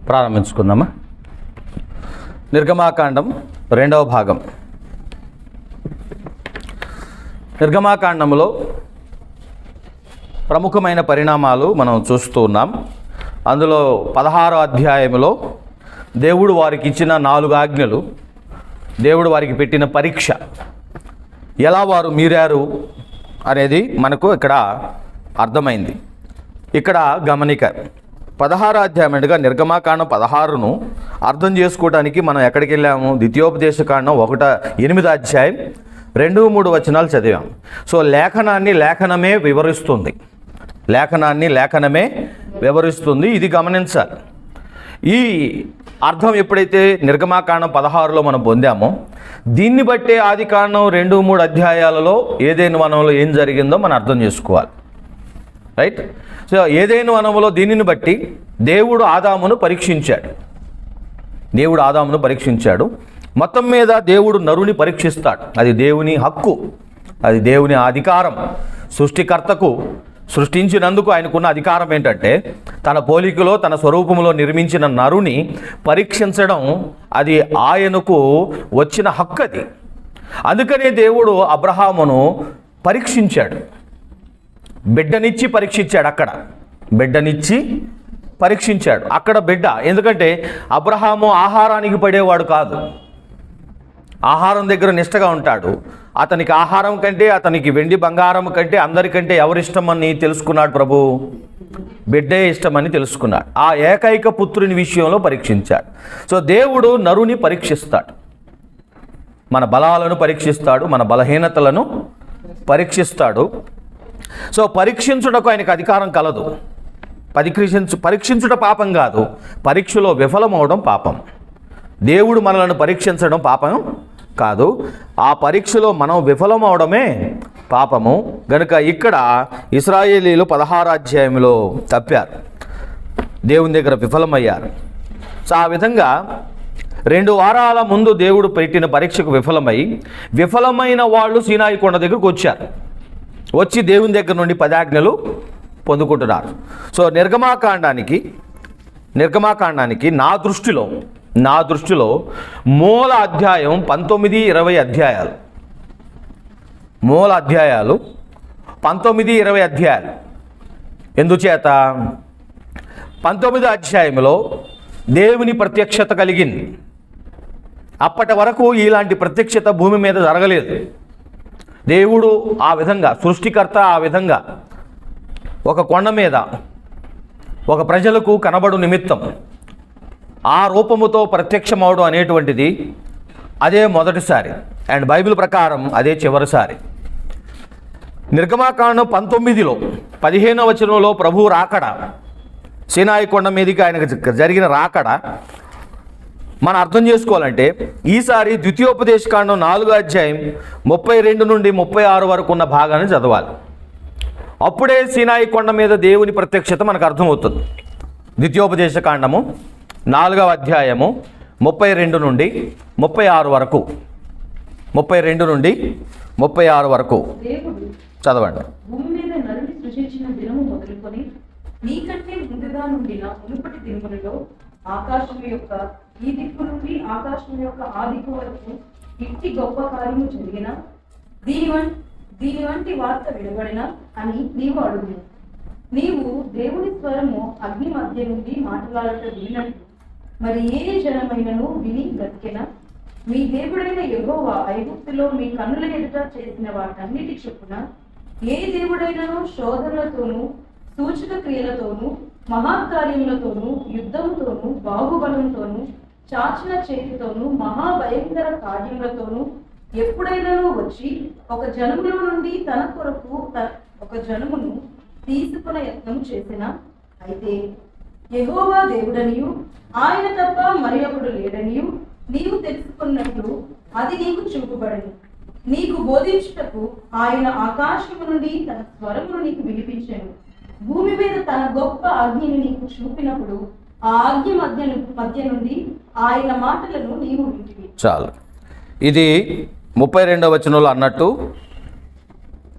ప్రారంభించుకుందామా. నిర్గమాకాండం 2వ భాగం. నిర్గమాకాండంలో ప్రముఖమైన పరిణామాలు మనం చూస్తూ ఉన్నాం. అందులో 16వ అధ్యాయంలో దేవుడు వారికి ఇచ్చిన 4 ఆజ్ఞలు, దేవుడు వారికి పెట్టిన పరీక్ష, ఎలా వారు మీరారు అనేది మనకు ఇక్కడ అర్థమైంది. ఇక్కడ గమనిక 16వ అధ్యాయం అంటగా నిర్గమాకాండం 16ను అర్థం చేసుకోవడానికి మనం ఎక్కడికి వెళ్ళాము? ద్వితీయోపదేశకాండం 8వ అధ్యాయం 2-3 వచనాలు చదివాం. సో లేఖనమే వివరిస్తుంది. ఇది గమనించాలి. ఈ అర్థం ఎప్పుడైతే నిర్గమాకాండం 16లో మనం పొందామో, దీన్ని బట్టే ఆదికాండం 2-3 అధ్యాయాలలో ఏదైనా వనంలో ఏం జరిగిందో మనం అర్థం చేసుకోవాలి. రైట్. సో ఏదైనా వనంలో దీనిని బట్టి దేవుడు ఆదామును పరీక్షించాడు. మొత్తం మీద దేవుడు నరుని పరీక్షిస్తాడు. అది దేవుని హక్కు, అది దేవుని అధికారం. సృష్టికర్తకు సృష్టించినందుకు ఆయనకున్న అధికారం ఏంటంటే, తన పోలికలో తన స్వరూపంలో నిర్మించిన నరుని పరీక్షించడం అది ఆయనకు వచ్చిన హక్కు. అది అందుకనే దేవుడు అబ్రహామును పరీక్షించాడు. బిడ్డనిచ్చి పరీక్షించాడు. అక్కడ బిడ్డ, ఎందుకంటే అబ్రహాము ఆహారానికి పడేవాడు కాదు, ఆహారం దగ్గర నిష్టగా ఉంటాడు. అతనికి ఆహారం కంటే, అతనికి వెండి బంగారం కంటే, అందరికంటే ఎవరిష్టమని తెలుసుకున్నాడు? ప్రభు బిడ్డే ఇష్టమని తెలుసుకున్నాడు. ఆ ఏకైక పుత్రుని విషయంలో పరీక్షించాడు. సో దేవుడు నరుని పరీక్షిస్తాడు, మన బలాలను పరీక్షిస్తాడు, మన బలహీనతలను పరీక్షిస్తాడు. సో పరీక్షించుటకు ఆయనకు అధికారం కలదు. పరీక్షించుట పాపం కాదు, పరీక్షలో విఫలమవడం పాపం. దేవుడు మనలను పరీక్షించడం పాపం కాదు, ఆ పరీక్షలో మనం విఫలమవడమే పాపము. గనుక ఇక్కడ ఇశ్రాయేలీలు 16వ అధ్యాయంలో తప్పారు, దేవుని దగ్గర విఫలమయ్యారు. సో ఆ విధంగా 2 వారాల ముందు దేవుడు పెట్టిన పరీక్షకు విఫలమైన వాళ్ళు సీనాయి కొండ దగ్గరకు వచ్చి దేవుని దగ్గర నుండి 10 ఆజ్ఞలు పొందుకుంటున్నారు. సో నిర్గమాకాండానికి నా దృష్టిలో మూల అధ్యాయం 19-20 అధ్యాయాలు, మూల అధ్యాయాలు 19-20 అధ్యాయాలు. ఎందుచేత 19వ అధ్యాయంలో దేవుని ప్రత్యక్షత కలిగింది. అప్పటి వరకు ఇలాంటి ప్రత్యక్షత భూమి మీద జరగలేదు. దేవుడు ఆ విధంగా, సృష్టికర్త ఆ విధంగా ఒక కొండ మీద ఒక ప్రజలకు కనబడు నిమిత్తం ఆ రూపముతో ప్రత్యక్షమవడం అనేటువంటిది అదే మొదటిసారి, అండ్ బైబిల్ ప్రకారం అదే చివరిసారి. నిర్గమాకాండం 19లో 15వ వచనంలో ప్రభు రాకడ, సీనాయి కొండ మీదకి ఆయనకు జరిగిన రాకడ మనం అర్థం చేసుకోవాలంటే, ఈసారి ద్వితీయోపదేశకాండం 4వ అధ్యాయం 32-36 వరకు ఉన్న భాగాన్ని చదవాలి. అప్పుడే సీనాయి కొండ మీద దేవుని ప్రత్యక్షత మనకు అర్థమవుతుంది. ద్వితీయోపదేశకాండము 4వ అధ్యాయము 32-36 వరకు, 32-36 వరకు చదవండి. భూమి మీద నరుని సృష్టించిన దినము మొదలుకొని నీకంటే ముందుగా నుండిన మునుపటి దినములలో ఆకాశం యొక్క ఈ దిక్కు నుండి ఆకాశం యొక్క ఆ దిక్కు వరకు ఇట్టి గొప్ప కార్యము జరిగిన దీని వంటి వార్త వినబడిన అని నీవు అడుగు. నీవు దేవుని స్వరము అగ్ని మధ్య నుండి మాట్లాడట విన్నట్టు మరి ఏ జనమైనను విని బ్రతికెనా? మీ దేవుడైన యెహోవా ఐగుప్తులో మీ కన్నుల ఎదుట చేసిన వాటన్నిటి చొప్పున ఏ దేవుడైనను శోధనలతోనూ సూచక క్రియలతోనూ మహాకార్యములతోనూ యుద్ధముతోనూ బాహుబలంతోనూ చాచిన చేతితోనూ మహాభయంకర కార్యములతోనూ ఎప్పుడైనాను వచ్చి ఒక జనములో నుండి తన కొరకు ఒక జనమును తీసుకునే యత్నం చేసిన అయితే యెహోవా దేవుడనియు ఆయన తప్ప మరి ఒకడు లేడనియు నీవు తెలుసుకున్నట్లు అది నీకు చూపబడను. నీకు బోధించుటకు ఆయన ఆకాశము నుండి తన స్వరమును నీకు వినిపించెను. భూమి మీద తన గొప్ప అగ్నిని నీకు చూపినప్పుడు ఆ అగ్ని మధ్య నుండి ఆయన మాటలను నీవు వింటివి. చాలు. ఇది 32వ వచనంలో అన్నట్టు,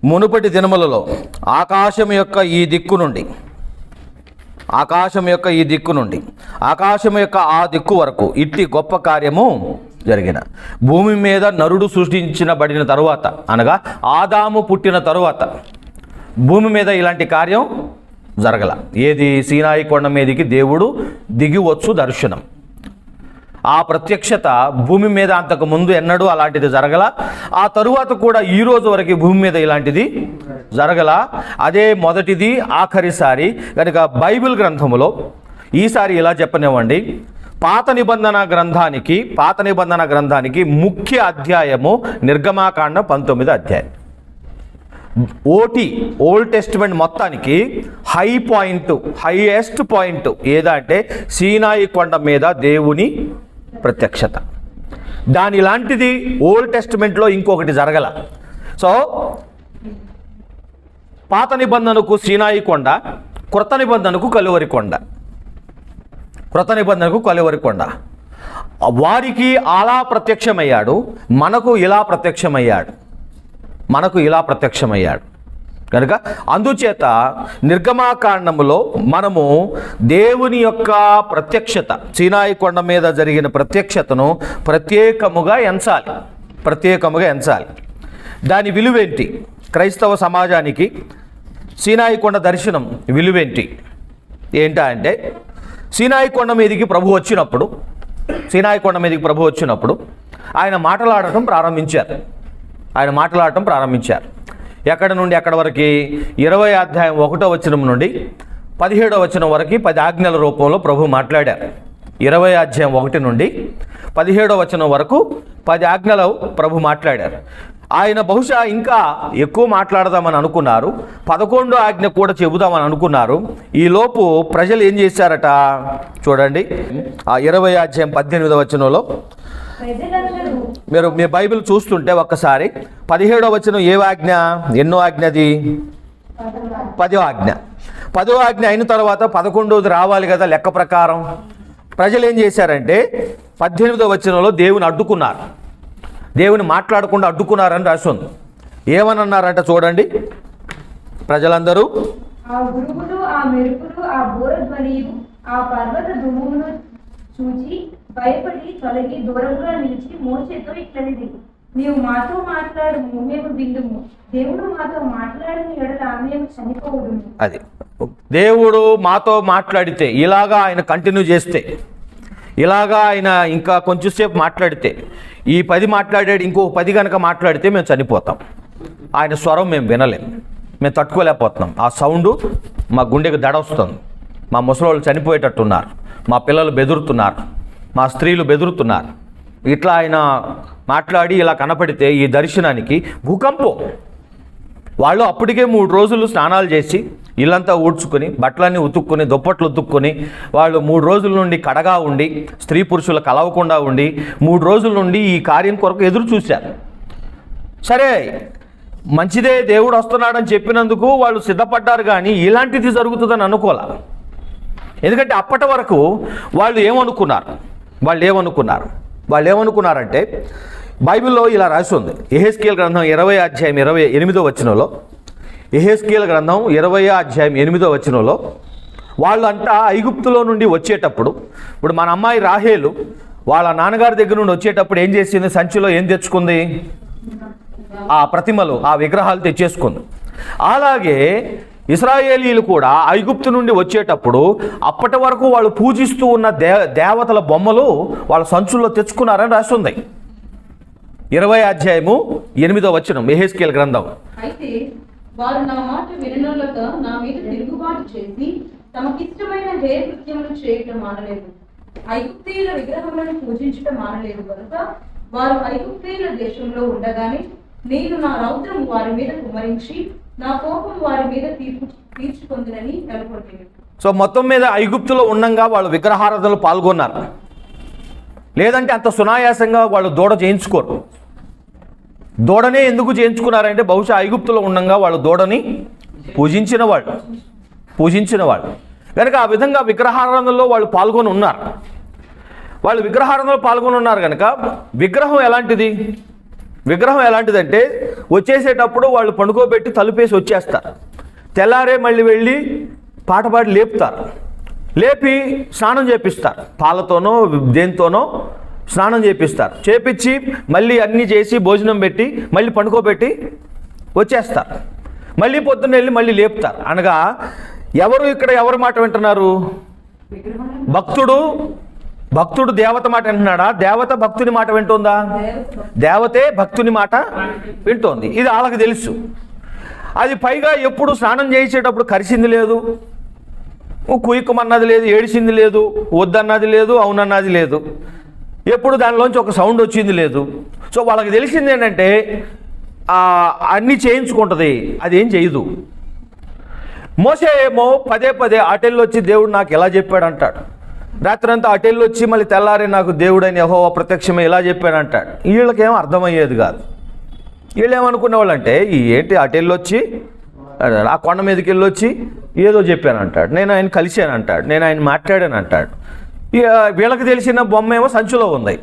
మునుపటి దినములలో ఆకాశం యొక్క ఈ దిక్కు నుండి ఆకాశం యొక్క ఈ దిక్కు నుండి ఆకాశం యొక్క ఆ దిక్కు వరకు ఇట్టి గొప్ప కార్యము జరిగిన. భూమి మీద నరుడు సృష్టించబడిన తరువాత, అనగా ఆదాము పుట్టిన తరువాత భూమి మీద ఇలాంటి కార్యం జరగల. ఏది? సీనాయి కొండ మీదకి దేవుడు దిగివచ్చు దర్శనం. ఆ ప్రత్యక్షత భూమి మీద అంతకు ముందు ఎన్నడూ అలాంటిది జరగల. ఆ తరువాత కూడా ఈ రోజు వరకు భూమి మీద ఇలాంటిది జరగల. అదే మొదటిది, ఆఖరిసారి. కనుక బైబిల్ గ్రంథములో ఈసారి ఇలా చెప్పనివ్వండి, పాత నిబంధన గ్రంథానికి ముఖ్య అధ్యాయము నిర్గమాకాండం 19 అధ్యాయం. ఓల్డ్ టెస్టిమెంట్ మొత్తానికి హైయెస్ట్ పాయింట్ ఏదంటే సీనాయి కొండ మీద దేవుని ప్రత్యక్షత. దాని లాంటిది ఓల్డ్ టెస్టిమెంట్లో ఇంకొకటి జరగల. సో పాత నిబంధనకు సీనాయి కొండ, క్రొత్త నిబంధనకు కలువరి కొండ. వారికి అలా ప్రత్యక్షమయ్యాడు, మనకు ఇలా ప్రత్యక్షమయ్యాడు. కనుక అందుచేత నిర్గమాకాండములో మనము దేవుని యొక్క ప్రత్యక్షత, సీనాయి కొండ మీద జరిగిన ప్రత్యక్షతను ప్రత్యేకముగా ఎంచాలి. దాని విలువేంటి? క్రైస్తవ సమాజానికి సీనాయి కొండ దర్శనం విలువేంటి? ఏంటంటే సీనాయి కొండ మీదకి ప్రభు వచ్చినప్పుడు ఆయన మాట్లాడటం ప్రారంభించారు. ఎక్కడ నుండి ఎక్కడ వరకు? 20వ అధ్యాయం 1వ వచనం నుండి 17వ వచనం వరకు 10 ఆజ్ఞల రూపంలో ప్రభు మాట్లాడారు. 20వ అధ్యాయం 1 నుండి 17వ వచనం వరకు 10 ఆజ్ఞలు ప్రభు మాట్లాడారు. ఆయన బహుశా ఇంకా ఎక్కువ మాట్లాడదామని అనుకున్నారు, 11వ ఆజ్ఞ కూడా చెబుదామని అనుకున్నారు. ఈలోపు ప్రజలు ఏం చేశారట చూడండి. ఆ 20వ అధ్యాయం 18వ వచనంలో మీరు మీ బైబిల్ చూస్తుంటే ఒక్కసారి 17వ వచనం ఏ ఆజ్ఞ? ఎన్నో ఆజ్ఞది? 10వ ఆజ్ఞ. 10వ ఆజ్ఞ అయిన తర్వాత 11వది రావాలి కదా లెక్క ప్రకారం. ప్రజలు ఏం చేశారంటే 18వ వచనంలో దేవుని మాట్లాడకుండా అడ్డుకున్నారని రాసింది. ఏమనన్నారంట చూడండి. ప్రజలందరూ ఆ గురుగులు, ఆ మెరుపులు, ఆ బూరధ్వనియు, ఆ పర్వత దుమ్మును చూచి భయపడి తొలగి దూరంగా నిలిచి మోషేతో ఇట్లనిది, నీవు మాతో మాట్లాడు, మేము విందుము. దేవుడు మాతో మాట్లాడిన ఎడల మేము చనిపోవుదుము. అది దేవుడు మాతో మాట్లాడితే, ఇలాగా ఆయన కంటిన్యూ చేస్తే, ఇలాగా ఆయన ఇంకా కొంచెంసేపు మాట్లాడితే, ఈ 10 మాట్లాడాడు, ఇంకో 10 కనుక మాట్లాడితే మేము చనిపోతాం. ఆయన స్వరం మేము వినలేం, మేము తట్టుకోలేకపోతున్నాం. ఆ సౌండు మా గుండెకి దడ వస్తుంది. మా ముసలోళ్ళు చనిపోయేటట్టున్నారు, మా పిల్లలు బెదురుతున్నారు, మా స్త్రీలు బెదురుతున్నారు. ఇట్లా ఆయన మాట్లాడి ఇలా కనపడితే ఈ దర్శనానికి భూకంపం. వాళ్ళు అప్పటికే 3 రోజులు స్నానాలు చేసి ఇల్లంతా ఊడ్చుకొని బట్టలన్నీ ఉతుక్కొని దుప్పట్లు ఉతుక్కొని వాళ్ళు 3 రోజుల నుండి కడగా ఉండి స్త్రీ పురుషులు కలవకుండా ఉండి 3 రోజుల నుండి ఈ కార్యం కొరకు ఎదురు చూశారు. సరే మంచిదే, దేవుడు వస్తున్నాడని చెప్పినందుకు వాళ్ళు సిద్ధపడ్డారు, కానీ ఇలాంటిది జరుగుతుందని అనుకోలే. ఎందుకంటే అప్పటి వరకు వాళ్ళు ఏమనుకున్నారంటే బైబిల్లో ఇలా రాసి ఉంది. యెహెజ్కేలు గ్రంథం 20వ అధ్యాయం 28వ వచనంలో, యెహెజ్కేలు గ్రంథం 20వ అధ్యాయం 8వ వచనంలో వాళ్ళంతా ఐగుప్తులో నుండి వచ్చేటప్పుడు, ఇప్పుడు మన అమ్మాయి రాహేలు వాళ్ళ నాన్నగారి దగ్గర నుండి వచ్చేటప్పుడు ఏం చేసింది? సంచిలో ఏం తెచ్చుకుంది? ఆ ప్రతిమలు, ఆ విగ్రహాలు తెచ్చేసుకుంది. అలాగే ఇశ్రాయేలీలు కూడా ఐగుప్తు నుండి వచ్చేటప్పుడు అప్పటి వరకు వాళ్ళు పూజిస్తూ ఉన్న దేవతల బొమ్మలు వాళ్ళ సంచుల్లో తెచ్చుకున్నారని రాస్తుంది. 20వ అధ్యాయము 8వ వచనం యెహెజ్కేలు గ్రంథం. అయితే వారు నా మాట విననొల్లక నా మీద తిరుగుబాటు చేసి తమకిష్టమైన హేయ కృత్యములు చేయటం మానలేదు, ఐగుప్తీయుల విగ్రహములను పూజించటం మానలేదు. కనుక వారు ఐగుప్తీయుల దేశంలో ఉండగానే నేను నా రౌద్రము వారి మీద కుమ్మరించి నా కోపం వారి మీద తీర్చుకొందునని నెలకొట్టింది. సో మొత్తం మీద ఐగుప్తులో ఉండంగా వాళ్ళు విగ్రహారాధనలో పాల్గొన్నారు. లేదంటే అంత సునాయాసంగా వాళ్ళు దూడ చేయించుకోరు. దూడనే ఎందుకు చేయించుకున్నారంటే బహుశా ఐగుప్తులో ఉండంగా వాళ్ళు దూడని పూజించిన వాళ్ళు కనుక ఆ విధంగా విగ్రహారాధనలో వాళ్ళు పాల్గొని ఉన్నారు. కనుక విగ్రహం ఎలాంటిదంటే వచ్చేసేటప్పుడు వాళ్ళు పండుకోబెట్టి తలుపేసి వచ్చేస్తారు. తెల్లారే మళ్ళీ వెళ్ళి పాట పాడి లేపుతారు. లేపి స్నానం చేపిస్తారు, పాలతోనో దేనితోనో స్నానం చేపిస్తారు. చేపించి మళ్ళీ అన్నీ చేసి భోజనం పెట్టి మళ్ళీ పండుకోబెట్టి వచ్చేస్తారు. మళ్ళీ పొద్దున్న వెళ్ళి మళ్ళీ లేపుతారు. అనగా ఎవరి మాట వింటున్నారు? భక్తుడు దేవత మాట వింటున్నాడా? దేవత భక్తుని మాట వింటుందా? దేవతే భక్తుని మాట వింటోంది. ఇది వాళ్ళకి తెలుసు. అది పైగా ఎప్పుడు స్నానం చేసేటప్పుడు కరిసింది లేదు, కుయ్యకమన్నది లేదు, ఏడిసింది లేదు, వద్దన్నది లేదు, అవునన్నది లేదు, ఎప్పుడు దానిలోంచి ఒక సౌండ్ వచ్చింది లేదు. సో వాళ్ళకి తెలిసింది ఏంటంటే అన్నీ చేయించుకుంటుంది, అదేం చేయదు. మోసే ఏమో పదే పదే అటెళ్ళు వచ్చి దేవుడు నాకు ఎలా చెప్పాడు అంటాడు. రాత్రంతా అటెళ్ళు వచ్చి మళ్ళీ తెల్లారి నాకు దేవుడని యెహోవా ప్రత్యక్షమే ఇలా చెప్పాడు అంటాడు. వీళ్ళకేమో అర్థమయ్యేది కాదు. వీళ్ళు ఏమనుకునేవాళ్ళు అంటే ఏంటి అటెళ్ళు వచ్చి ఆ కొండ మీదకి వెళ్ళి వచ్చి ఏదో చెప్పాను అంటాడు, నేను ఆయన కలిశాను అంటాడు, నేను ఆయన మాట్లాడాను అంటాడు. వీళ్ళకి తెలిసిన బొమ్మ ఏమో సంచిలో ఉంది,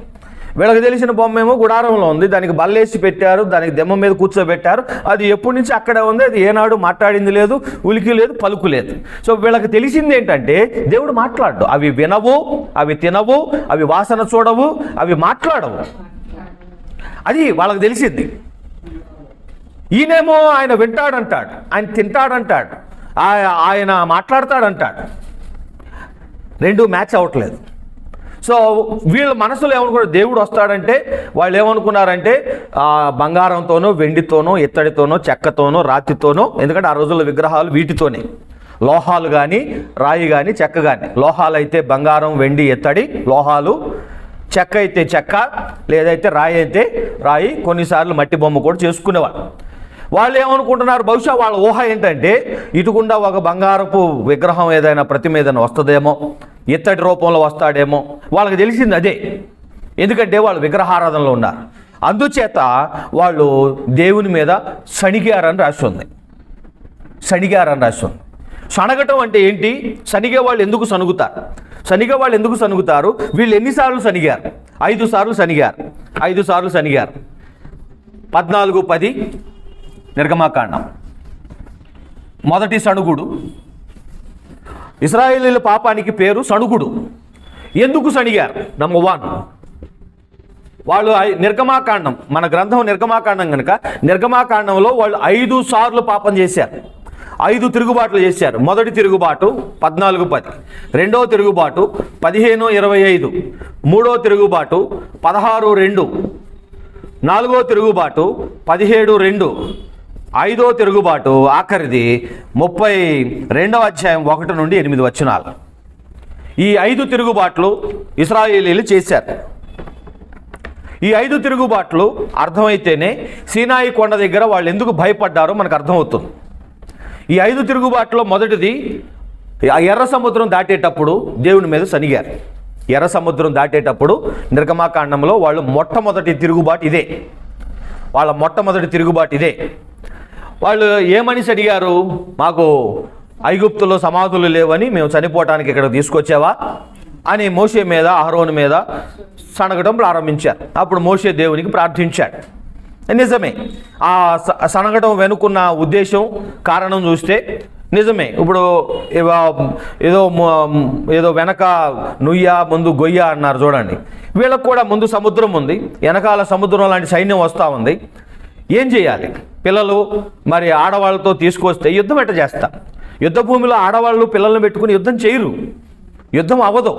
వీళ్ళకి తెలిసిన బొమ్మ ఏమో గుడారంలో ఉంది, దానికి బల్లేసి పెట్టారు, దానికి దెమ్మ మీద కూర్చోబెట్టారు. అది ఎప్పటి నుంచి అక్కడే ఉంది, అది ఏనాడు మాట్లాడింది లేదు, ఉలికి లేదు, పలుకు లేదు. సో వీళ్ళకి తెలిసింది ఏంటంటే దేవుడు మాట్లాడు. అవి వినవు, అవి తినవు, అవి వాసన చూడవు, అవి మాట్లాడవు. అది వాళ్ళకి తెలిసింది. ఈయనేమో ఆయన వింటాడంటాడు, ఆయన తింటాడంటాడు, ఆయన మాట్లాడతాడంటాడు. రెండు మ్యాచ్ అవ్వట్లేదు. సో వీళ్ళ మనసులో ఏమనుకున్నారు? దేవుడు వస్తాడంటే వాళ్ళు ఏమనుకున్నారంటే బంగారంతోనో, వెండితోనో, ఇత్తడితోనో, చెక్కతోనో, రాతితోనో, ఎందుకంటే ఆ రోజుల్లో విగ్రహాలు వీటితోనే, లోహాలు కానీ రాయి కానీ చెక్క కానీ. లోహాలు అయితే బంగారం, వెండి, ఇత్తడి లోహాలు, చెక్క అయితే చెక్క, లేదైతే రాయి అయితే రాయి, కొన్నిసార్లు మట్టి బొమ్మ కూడా చేసుకునేవాళ్ళు. వాళ్ళు ఏమనుకుంటున్నారు? బహుశా వాళ్ళ ఊహ ఏంటంటే ఇటుకుండా ఒక బంగారపు విగ్రహం ఏదైనా ప్రతిమ ఏదైనా వస్తుందేమో, ఇత్తడి రూపంలో వస్తాడేమో. వాళ్ళకి తెలిసింది అదే, ఎందుకంటే వాళ్ళు విగ్రహారాధనలో ఉన్నారు. అందుచేత వాళ్ళు దేవుని మీద సణిగారని రాసి ఉంది. సణిగారని రాసి ఉంది. సణగటం అంటే ఏంటి? సణిగే వాళ్ళు ఎందుకు సణుగుతారు? సణిగే వాళ్ళు ఎందుకు సణుగుతారు? వీళ్ళు ఎన్నిసార్లు సణిగారు? 5 సార్లు సణిగారు. 5 సార్లు సణిగారు. 14:10 నిర్గమాకాండం. మొదటి సణుగుడు. ఇశ్రాయేలీయుల పాపానికి పేరు సణుగుడు. ఎందుకు సణిగారు? నంబర్ 1, వాళ్ళు నిర్గమాకాండం, మన గ్రంథం నిర్గమాకాండం కనుక నిర్గమాకాండంలో వాళ్ళు 5 సార్లు పాపం చేశారు, 5 తిరుగుబాట్లు చేశారు. మొదటి తిరుగుబాటు 14:10, రెండవ తిరుగుబాటు 15:25, మూడో తిరుగుబాటు 16:2, నాలుగో తిరుగుబాటు 17:2, ఐదో తిరుగుబాటు ఆఖరిది 32వ అధ్యాయం 1 నుండి 8 వచనాలు. ఈ 5 తిరుగుబాట్లు ఇశ్రాయేలీయులు చేశారు. ఈ 5 తిరుగుబాట్లు అర్థమైతేనే సీనాయి కొండ దగ్గర వాళ్ళు ఎందుకు భయపడ్డారో మనకు అర్థమవుతుంది. ఈ 5 తిరుగుబాట్లో మొదటిది ఎర్ర సముద్రం దాటేటప్పుడు దేవుని మీద సనిగారు. ఎర్ర సముద్రం దాటేటప్పుడు నిర్గమాకాండంలో వాళ్ళు మొట్టమొదటి తిరుగుబాటు ఇదే. వాళ్ళ మొట్టమొదటి తిరుగుబాటు ఇదే. వాళ్ళు ఏమని అడిగారు? మాకు ఐగుప్తులో సమాధులు లేవని మేము చనిపోవటానికి ఇక్కడ తీసుకొచ్చావా అని మోషే మీద, అహరోను మీద సనగడం ప్రారంభించారు. అప్పుడు మోషే దేవునికి ప్రార్థించాడు. నిజమే, ఆ సనగడం వెనుకున్న ఉద్దేశం, కారణం చూస్తే నిజమే. ఇప్పుడు ఏదో వెనక నుయ్య ముందు గొయ్య అన్నారు చూడండి. వీళ్ళకు కూడా ముందు సముద్రం ఉంది, వెనకాల సముద్రం లాంటి సైన్యం వస్తూ ఉంది. ఏం చేయాలి? పిల్లలు మరి ఆడవాళ్ళతో తీసుకొస్తే యుద్ధం ఎట్ట చేస్తాం? యుద్ధ భూమిలో ఆడవాళ్ళు పిల్లల్ని పెట్టుకుని యుద్ధం చేయరు, యుద్ధం అవ్వదు.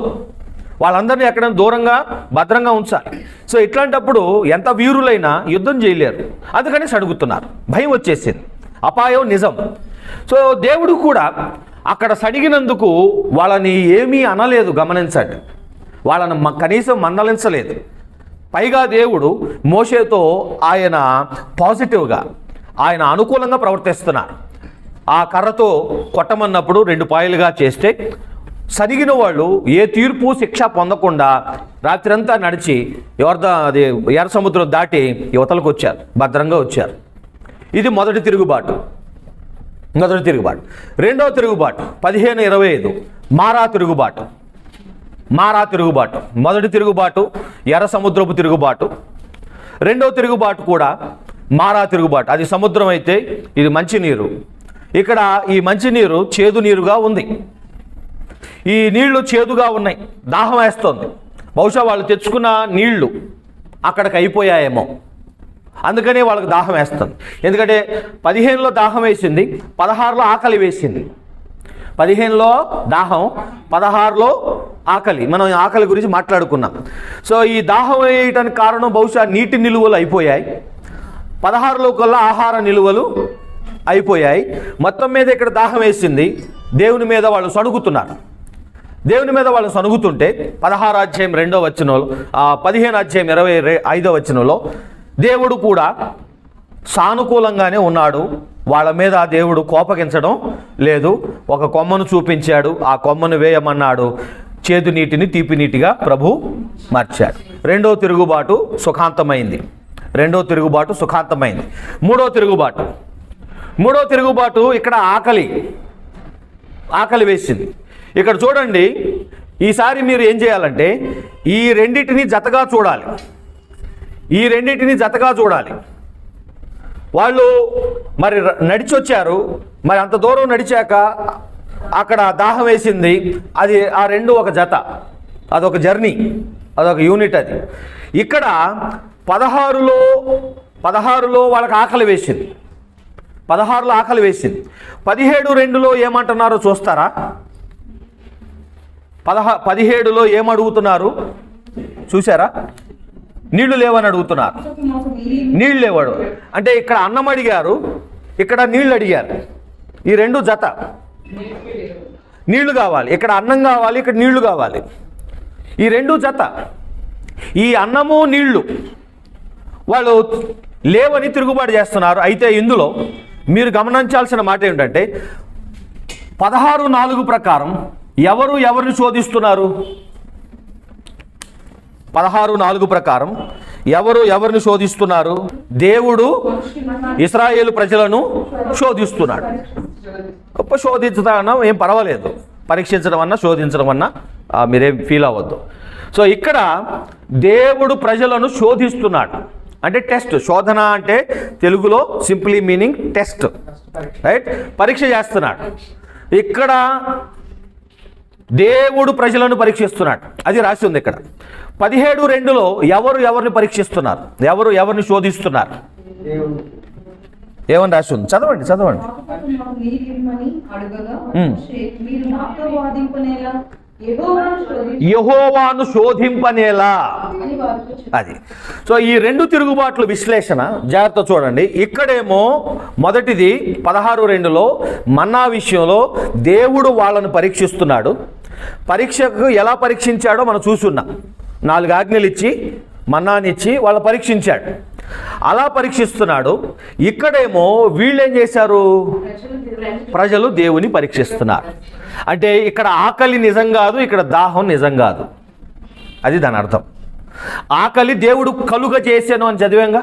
వాళ్ళందరినీ ఎక్కడైనా దూరంగా భద్రంగా ఉంచాలి. సో ఇట్లాంటప్పుడు ఎంత వీరులైనా యుద్ధం చేయలేరు. అందుకని సడుగుతున్నారు, భయం వచ్చేసింది, అపాయం నిజం. సో దేవుడు కూడా అక్కడ సడిగినందుకు వాళ్ళని ఏమీ అనలేదు. గమనించండి, వాళ్ళని కనీసం మందలించలేదు. పైగా దేవుడు మోషేతో ఆయన పాజిటివ్గా, ఆయన అనుకూలంగా ప్రవర్తిస్తున్నారు. ఆ కర్రతో కొట్టమన్నప్పుడు 2 పాయలుగా చేస్తే సరిగిన వాళ్ళు ఏ తీర్పు శిక్ష పొందకుండా రాత్రంతా నడిచి ఎర్ర సముద్రం దాటి యువతలకు వచ్చారు, భద్రంగా వచ్చారు. ఇది మొదటి తిరుగుబాటు. రెండవ తిరుగుబాటు 15:25 మారా తిరుగుబాటు. మొదటి తిరుగుబాటు ఎర్ర సముద్రపు తిరుగుబాటు, రెండవ తిరుగుబాటు కూడా మారా తిరుగుబాటు. అది సముద్రం అయితే ఇది మంచినీరు. ఇక్కడ ఈ మంచినీరు చేదు నీరుగా ఉంది. ఈ నీళ్లు చేదుగా ఉన్నాయి, దాహం వేస్తోంది. బహుశా వాళ్ళు తెచ్చుకున్న నీళ్లు అక్కడికి అయిపోయాయేమో, అందుకనే వాళ్ళకి దాహం వేస్తుంది. ఎందుకంటే 15లో దాహం వేసింది, 16లో ఆకలి వేసింది. 15లో దాహం, 16లో ఆకలి. మనం ఆకలి గురించి మాట్లాడుకున్నాం. సో ఈ దాహం వేయటానికి కారణం బహుశా నీటి నిలువలు అయిపోయాయి, 16లో కల్లా ఆహార నిలువలు అయిపోయాయి. మొత్తం మీద ఇక్కడ దాహం వేసింది, దేవుని మీద వాళ్ళు సణుగుతున్నారు. దేవుని మీద వాళ్ళు సణుగుతుంటే 16 అధ్యాయం 2వ వచనంలో, 15 అధ్యాయం 25వ వచనంలో దేవుడు కూడా సానుకూలంగానే ఉన్నాడు. వాళ్ళ మీద దేవుడు కోపగించడం లేదు. ఒక కొమ్మను చూపించాడు, ఆ కొమ్మను వేయమన్నాడు. చేదు నీటిని తీపి నీటిగా ప్రభు మార్చాడు. రెండో తిరుగుబాటు సుఖాంతమైంది. మూడో తిరుగుబాటు ఇక్కడ ఆకలి వేసింది. ఇక్కడ చూడండి, ఈసారి మీరు ఏం చేయాలంటే ఈ రెండింటిని జతగా చూడాలి. వాళ్ళు మరి నడిచొచ్చారు, మరి అంత దూరం నడిచాక అక్కడ దాహం వేసింది. అది ఆ రెండు ఒక జత, అదొక జర్నీ, అదొక యూనిట్. అది ఇక్కడ 16లో వాళ్ళకి ఆకలి వేసింది, 16లో ఆకలి వేసింది. 17:2లో ఏమంటున్నారో చూస్తారా? 17లో ఏమడుగుతున్నారు చూసారా? నీళ్లు లేవని అడుగుతున్నారు. నీళ్ళు లేవాడు అంటే ఇక్కడ అన్నం అడిగారు, ఇక్కడ నీళ్ళు అడిగారు. ఈ రెండు జత. నీళ్లు కావాలి, ఇక్కడ అన్నం కావాలి, ఇక్కడ నీళ్లు కావాలి. ఈ రెండు జత. ఈ అన్నము నీళ్లు వాళ్ళు లేవని తిరుగుబాటు చేస్తున్నారు. అయితే ఇందులో మీరు గమనించాల్సిన మాట ఏంటంటే 16:4 ప్రకారం ఎవరిని శోధిస్తున్నారు? 16:4 ప్రకారం ఎవరిని శోధిస్తున్నారు? దేవుడు ఇశ్రాయేలు ప్రజలను శోధిస్తున్నాడు. శోధించడం ఏం పర్వాలేదు, పరీక్షించడం అన్నా శోధించడం అన్నా మీరేం ఫీల్ అవ్వద్దు. సో ఇక్కడ దేవుడు ప్రజలను శోధిస్తున్నాడు. అంటే టెస్ట్. శోధన అంటే తెలుగులో సింప్లీ మీనింగ్ టెస్ట్, రైట్? పరీక్ష చేస్తున్నాడు. ఇక్కడ దేవుడు ప్రజలను పరీక్షిస్తున్నాడు, అది రాసి ఉంది ఇక్కడ. 17:2లో ఎవరిని పరీక్షిస్తున్నారు? ఎవరిని శోధిస్తున్నారు? ఏమని రాసి ఉంది? చదవండి. యెహోవాను శోధింపనేలా. అది. సో ఈ రెండు తిరుగుబాట్ల విశ్లేషణ జాగ్రత్త చూడండి. ఇక్కడేమో మొదటిది 16:2లో మన్నా విషయంలో దేవుడు వాళ్ళను పరీక్షిస్తున్నాడు. పరీక్షకు ఎలా పరీక్షించాడో మనం చూసున్నాం. 4 ఆజ్ఞలు ఇచ్చి మన్నానిచ్చి వాళ్ళు పరీక్షించాడు. అలా పరీక్షిస్తున్నాడు. ఇక్కడేమో వీళ్ళేం చేశారు? ప్రజలు దేవుని పరీక్షిస్తున్నారు. అంటే ఇక్కడ ఆకలి నిజం కాదు, ఇక్కడ దాహం నిజం కాదు. అది దాని అర్థం. ఆకలి దేవుడు కలుగ చేశాను అని చదివాంగా.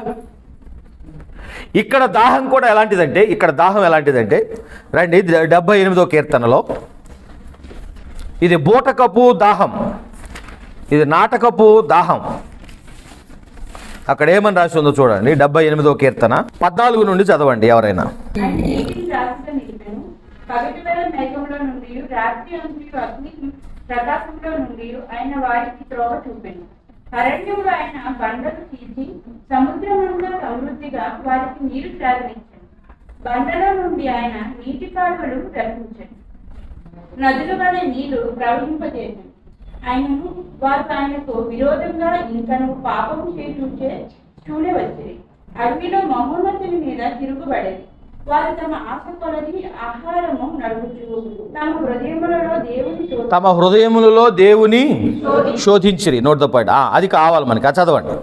ఇక్కడ దాహం కూడా ఎలాంటిదంటే రండి 78వ కీర్తనలో ఇది బూటకపు దాహం, ఇది నాటకపు దాహం. అక్కడ ఏమని రాసి ఉందో చూడండి. 78వ కీర్తన 14 నుండి చదవండి ఎవరైనా. పగటివేళ మేఘంలో నుండి రాత్రి నుండి అగ్ని ప్రకాశంలో నుండి ఆయన వారికి త్రోవ చూపెను. అరణ్యంలో ఆయన బండలు తీసి సముద్రమంతా సమృద్ధిగా వారికి నీరు త్రాగనిచ్చాడు. బండలో నుండి ఆయన నీటి కాలువలు రప్పించాడు, నదుల వలె నీళ్లు ప్రవహింపజేశాడు. ఆయనకు విరోధంగా ఇంకను పాపము చూడవచ్చేది. అడవిలో మహోన్నతుని మీద తిరుగుబడేది. వారు తమ ఆశ కొలది ఆహారము నడుపుచు తమ హృదయములలో దేవుని శోధించిరి. Note the point. అది కావాలి మనకి. చదవండి.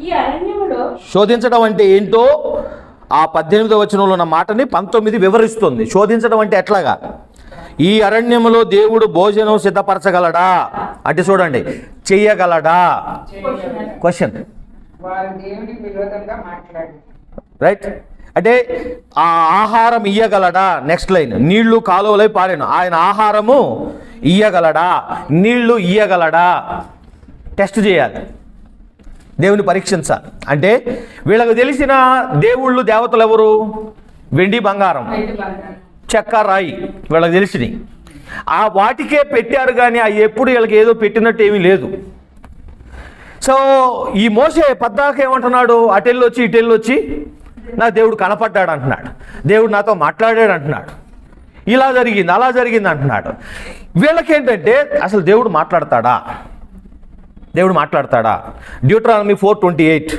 ఈ అరణ్యములో శోధించడం అంటే ఏంటో ఆ 18వ వచనంలో ఉన్న మాటని 19 వివరిస్తుంది. శోధించడం అంటే ఎట్లాగా? ఈ అరణ్యములో దేవుడు భోజనం సిద్ధపరచగలడా అంటే చూడండి, చెయ్యగలడా? క్వశ్చన్. రైట్. అంటే ఆ ఆహారం ఇయ్యగలడా? Next line. నీళ్లు కాలువలై పారాను. ఆయన ఆహారము ఇయ్యగలడా? నీళ్లు ఇయ్యగలడా? టెస్ట్ చేయాలి, దేవుని పరీక్షించాలి. అంటే వీళ్ళకు తెలిసిన దేవుళ్ళు దేవతలు ఎవరు? వెండి బంగారం, చెక్క రాయి, వీళ్ళకి తెలిసినవి. ఆ వాటికే పెట్టారు కానీ అవి ఎప్పుడు వీళ్ళకి ఏదో పెట్టినట్టు ఏమీ లేదు. సో ఈ మోషే పద్దాక ఏమంటున్నాడు, అటెళ్ళొచ్చి ఇటెళ్ళొచ్చి నా దేవుడు కనపడ్డాడు అంటున్నాడు, దేవుడు నాతో మాట్లాడాడు అంటున్నాడు, ఇలా జరిగింది అలా జరిగింది అంటున్నాడు. వీళ్ళకేంటంటే అసలు దేవుడు మాట్లాడతాడా, దేవుడు మాట్లాడతాడా? డ్యూటరానమీ 4:28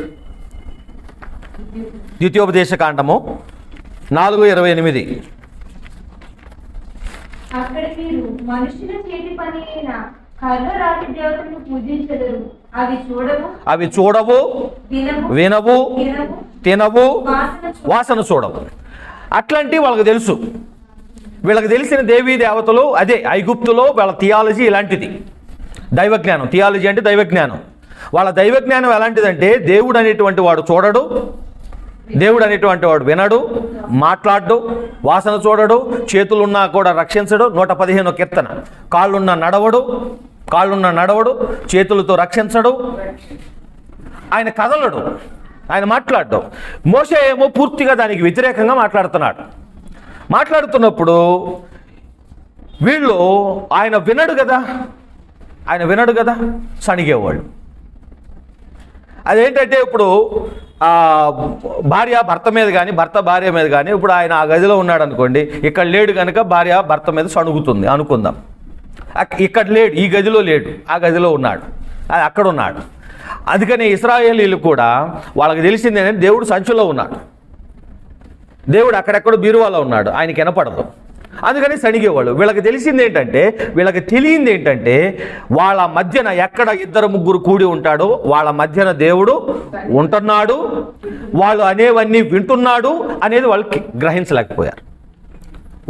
ద్వితీయోపదేశ కాండము 4:28. అక్కడ మీరు మనుషుల చేతి పని అయిన కర్ర రాతి దేవతలను పూజించలేరు. అవి చూడవు వినవు తినవు వాసన చూడవు. అట్లాంటి వాళ్ళకి తెలుసు. వీళ్ళకి తెలిసిన దేవీ దేవతలు అదే ఐగుప్తులో వాళ్ళ థియాలజీ ఇలాంటిది. దైవజ్ఞానం, థియాలజీ అంటే దైవజ్ఞానం. వాళ్ళ దైవజ్ఞానం ఎలాంటిదంటే దేవుడు అనేటువంటి వాడు చూడడు, దేవుడు అనేటువంటి వాడు వినడు, మాట్లాడు, వాసన చూడడు, చేతులున్నా కూడా రక్షించడు. 115 కీర్తన. కాళ్ళున్న నడవడు, చేతులతో రక్షించడు, ఆయన కదలడు, ఆయన మాట్లాడు. మోషే ఏమో పూర్తిగా దానికి వ్యతిరేకంగా మాట్లాడుతున్నప్పుడు వీళ్ళు ఆయన వినడు కదా సణిగేవాళ్ళు. అదేంటంటే ఇప్పుడు భార్య భర్త మీద కానీ భర్త భార్య మీద కానీ, ఇప్పుడు ఆయన ఆ గదిలో ఉన్నాడు అనుకోండి, ఇక్కడ లేడు కనుక భార్య భర్త మీద సణుగుతుంది అనుకుందాం. ఇక్కడ లేడు, ఈ గదిలో లేడు, ఆ గదిలో ఉన్నాడు, అది అక్కడ ఉన్నాడు. అందుకని ఇశ్రాయేలీలు కూడా వాళ్ళకి తెలిసింది ఏంటంటే దేవుడు సంచులో ఉన్నాడు, దేవుడు అక్కడెక్కడో బీరువాలో ఉన్నాడు, ఆయనకి వినపడదు. అందుకని సణిగేవాళ్ళు. వీళ్ళకి తెలియంది ఏంటంటే వాళ్ళ మధ్యన ఎక్కడ 2-3 కూడి ఉంటాడో వాళ్ళ మధ్యన దేవుడు ఉంటున్నాడు, వాళ్ళు అనేవన్నీ వింటున్నాడు అనేది వాళ్ళకి గ్రహించలేకపోయారు.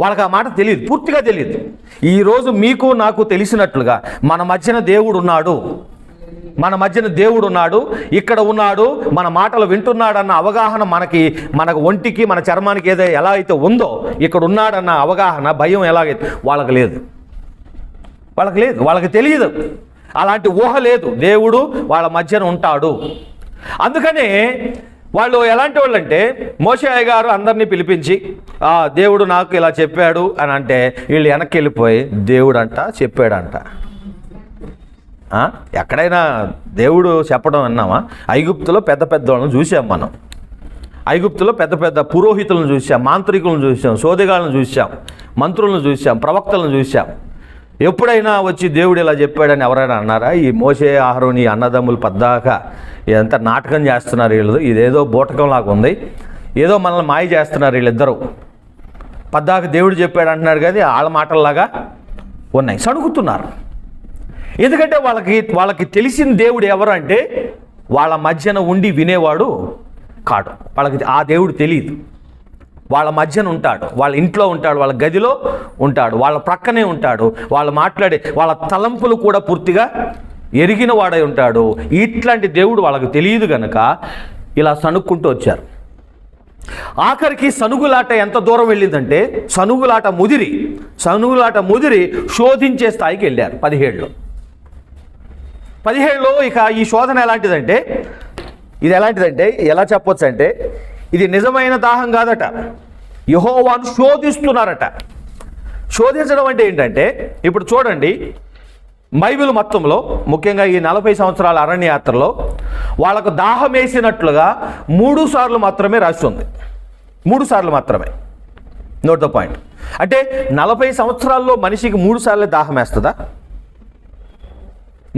వాళ్ళకి ఆ మాట తెలియదు, పూర్తిగా తెలియదు. ఈరోజు మీకు నాకు తెలిసినట్లుగా మన మధ్యన దేవుడు ఉన్నాడు, ఇక్కడ ఉన్నాడు, మన మాటలు వింటున్నాడన్న అవగాహన మనకు ఒంటికి మన చర్మానికి ఎలా అయితే ఉందో ఇక్కడ ఉన్నాడన్న అవగాహన, భయం ఎలాగైతే వాళ్ళకి లేదు, వాళ్ళకి తెలియదు, అలాంటి ఊహ లేదు. దేవుడు వాళ్ళ మధ్యన ఉంటాడు. అందుకనే వాళ్ళు ఎలాంటి వాళ్ళు అంటే, మోషే గారు అందరినీ పిలిపించి దేవుడు నాకు ఇలా చెప్పాడు అని అంటే వీళ్ళు వెనక్కి వెళ్ళిపోయి దేవుడు చెప్పాడంట. ఎక్కడైనా దేవుడు చెప్పడం అన్నామా? ఐగుప్తులో పెద్ద వాళ్ళని చూసాం మనం. ఐగుప్తులో పెద్ద పురోహితులను చూసాం, మాంత్రికులను చూసాం, సోదెగాళ్ళను చూసాం, మంత్రులను చూసాం, ప్రవక్తలను చూసాం. ఎప్పుడైనా వచ్చి దేవుడు ఇలా చెప్పాడని ఎవరైనా అన్నారా? ఈ మోషే అహరోను అన్నదమ్ములు పద్దాక ఇదంతా నాటకం చేస్తున్నారు వీళ్ళు, ఇదేదో బూటకం లాగా ఉంది, ఏదో మనల్ని మాయ చేస్తున్నారు వీళ్ళిద్దరూ. పద్దాక దేవుడు చెప్పాడు అంటున్నాడు కదా, వాళ్ళ మాటల్లాగా ఉన్నాయి, సణుగుతున్నారు. ఎందుకంటే వాళ్ళకి తెలిసిన దేవుడు ఎవరు అంటే వాళ్ళ మధ్యన ఉండి వినేవాడు కాడు. వాళ్ళకి ఆ దేవుడు తెలియదు. వాళ్ళ మధ్యన ఉంటాడు, వాళ్ళ ఇంట్లో ఉంటాడు, వాళ్ళ గదిలో ఉంటాడు, వాళ్ళ ప్రక్కనే ఉంటాడు, వాళ్ళు మాట్లాడే వాళ్ళ తలంపులు కూడా పూర్తిగా ఎరిగిన వాడై ఉంటాడు. ఇట్లాంటి దేవుడు వాళ్ళకి తెలియదు కనుక ఇలా సణుక్కుంటూ వచ్చారు. ఆఖరికి సనుగులాట ఎంత దూరం వెళ్ళిందంటే సనుగులాట ముదిరి శోధించే స్థాయికి వెళ్ళారు. 17లో ఇక ఈ శోధన ఎలాంటిదంటే ఎలా చెప్పొచ్చు అంటే ఇది నిజమైన దాహం కాదట, యెహోవాను శోధిస్తున్నారట. శోధించడం అంటే ఏంటంటే ఇప్పుడు చూడండి, బైబిల్ మొత్తంలో ముఖ్యంగా ఈ 40 సంవత్సరాల అరణ్యయాత్రలో వాళ్ళకు దాహం వేసినట్లుగా 3 సార్లు మాత్రమే రాస్తుంది. 3 సార్లు మాత్రమే. Note the point. అంటే 40 సంవత్సరాల్లో మనిషికి 3 సార్లే దాహం వేస్తుందా?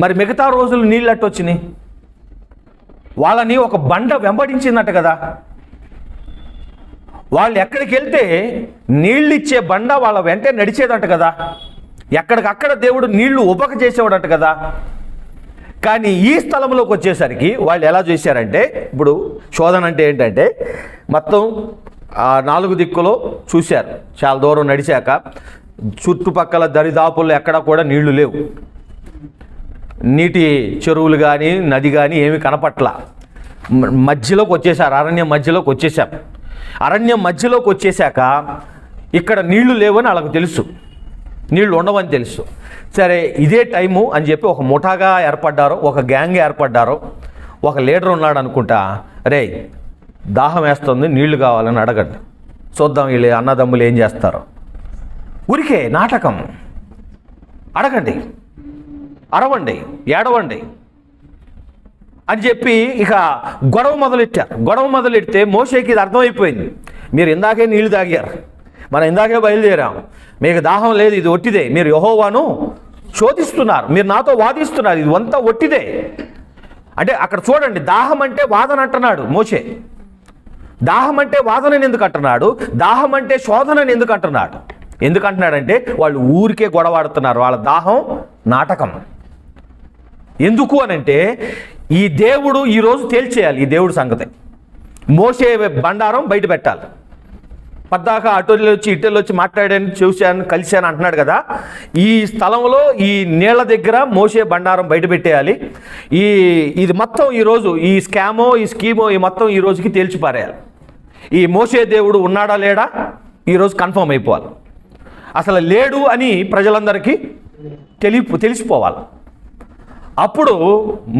మరి మిగతా రోజులు నీళ్ళు అట్టొచ్చినాయి? వాళ్ళని ఒక బండ వెంబడించిందట కదా. వాళ్ళు ఎక్కడికి వెళ్తే నీళ్ళు ఇచ్చే బండ వాళ్ళ వెంటే నడిచేదంట కదా. ఎక్కడికక్కడ దేవుడు నీళ్లు ఉపక చేసేవాడంట కదా. కానీ ఈ స్థలంలోకి వచ్చేసరికి వాళ్ళు ఎలా చేశారంటే, ఇప్పుడు శోధన అంటే ఏంటంటే మొత్తం 4 దిక్కులో చూశారు. చాలా దూరం నడిచాక చుట్టుపక్కల దరిదాపుల్లో ఎక్కడా కూడా నీళ్లు లేవు, నీటి చెరువులు కానీ నది కానీ ఏమి కనపట్ల. మధ్యలోకి వచ్చేసారు, అరణ్యం మధ్యలోకి వచ్చేసాక ఇక్కడ నీళ్లు లేవని వాళ్ళకు తెలుసు, నీళ్లు ఉండవని తెలుసు. సరే ఇదే టైము అని చెప్పి ఒక ముఠాగా ఏర్పడ్డారు, ఒక గ్యాంగ్ ఏర్పడ్డారు, ఒక లీడర్ ఉన్నాడు అనుకుంటా. రే దాహం వేస్తుంది, నీళ్లు కావాలని అడగండి, చూద్దాం వీళ్ళు అన్నదమ్ములు ఏం చేస్తారో. ఊరికే నాటకం. అడగండి, అరవండి, ఏడవండి అని చెప్పి ఇక గొడవ మొదలెట్టారు. గొడవ మొదలెడితే మోషేకి ఇది అర్థమైపోయింది. మీరు ఇందాకే నీళ్లు తాగారు, మనం ఇందాకే బయలుదేరాం, మీకు దాహం లేదు, ఇది ఒట్టిదే, మీరు యెహోవాను శోధిస్తున్నారు, మీరు నాతో వాదిస్తున్నారు, ఇది అంతా ఒట్టిదే. అంటే అక్కడ చూడండి, దాహం అంటే వాదన అంటున్నాడు మోషే. దాహం అంటే వాదనని ఎందుకు అంటున్నాడు? దాహం అంటే శోధనని ఎందుకు అంటున్నాడు? ఎందుకు అంటున్నాడంటే వాళ్ళు ఊరికే గొడవాడుతున్నారు, వాళ్ళ దాహం నాటకం. ఎందుకు అనంటే ఈ దేవుడు ఈరోజు తేల్చేయాలి ఈ దేవుడి సంగతి. మోషే బండారం బయట పెట్టాలి. పద్దాక అటోళ్ళు వచ్చి ఇటోళ్ళు వచ్చి మాట్లాడాను, చూశాను, కలిశాను అంటున్నాడు కదా. ఈ స్థలంలో ఈ నీళ్ల దగ్గర మోషే బండారం బయట పెట్టేయాలి. ఇది మొత్తం ఈరోజు ఈ స్కామో ఈ స్కీమో ఈ మొత్తం ఈ రోజుకి తేల్చిపారేయాలి. ఈ మోషే దేవుడు ఉన్నాడా లేడా ఈరోజు కన్ఫర్మ్ అయిపోవాలి. అసలు లేడు అని ప్రజలందరికీ తెలిసిపోవాలి. అప్పుడు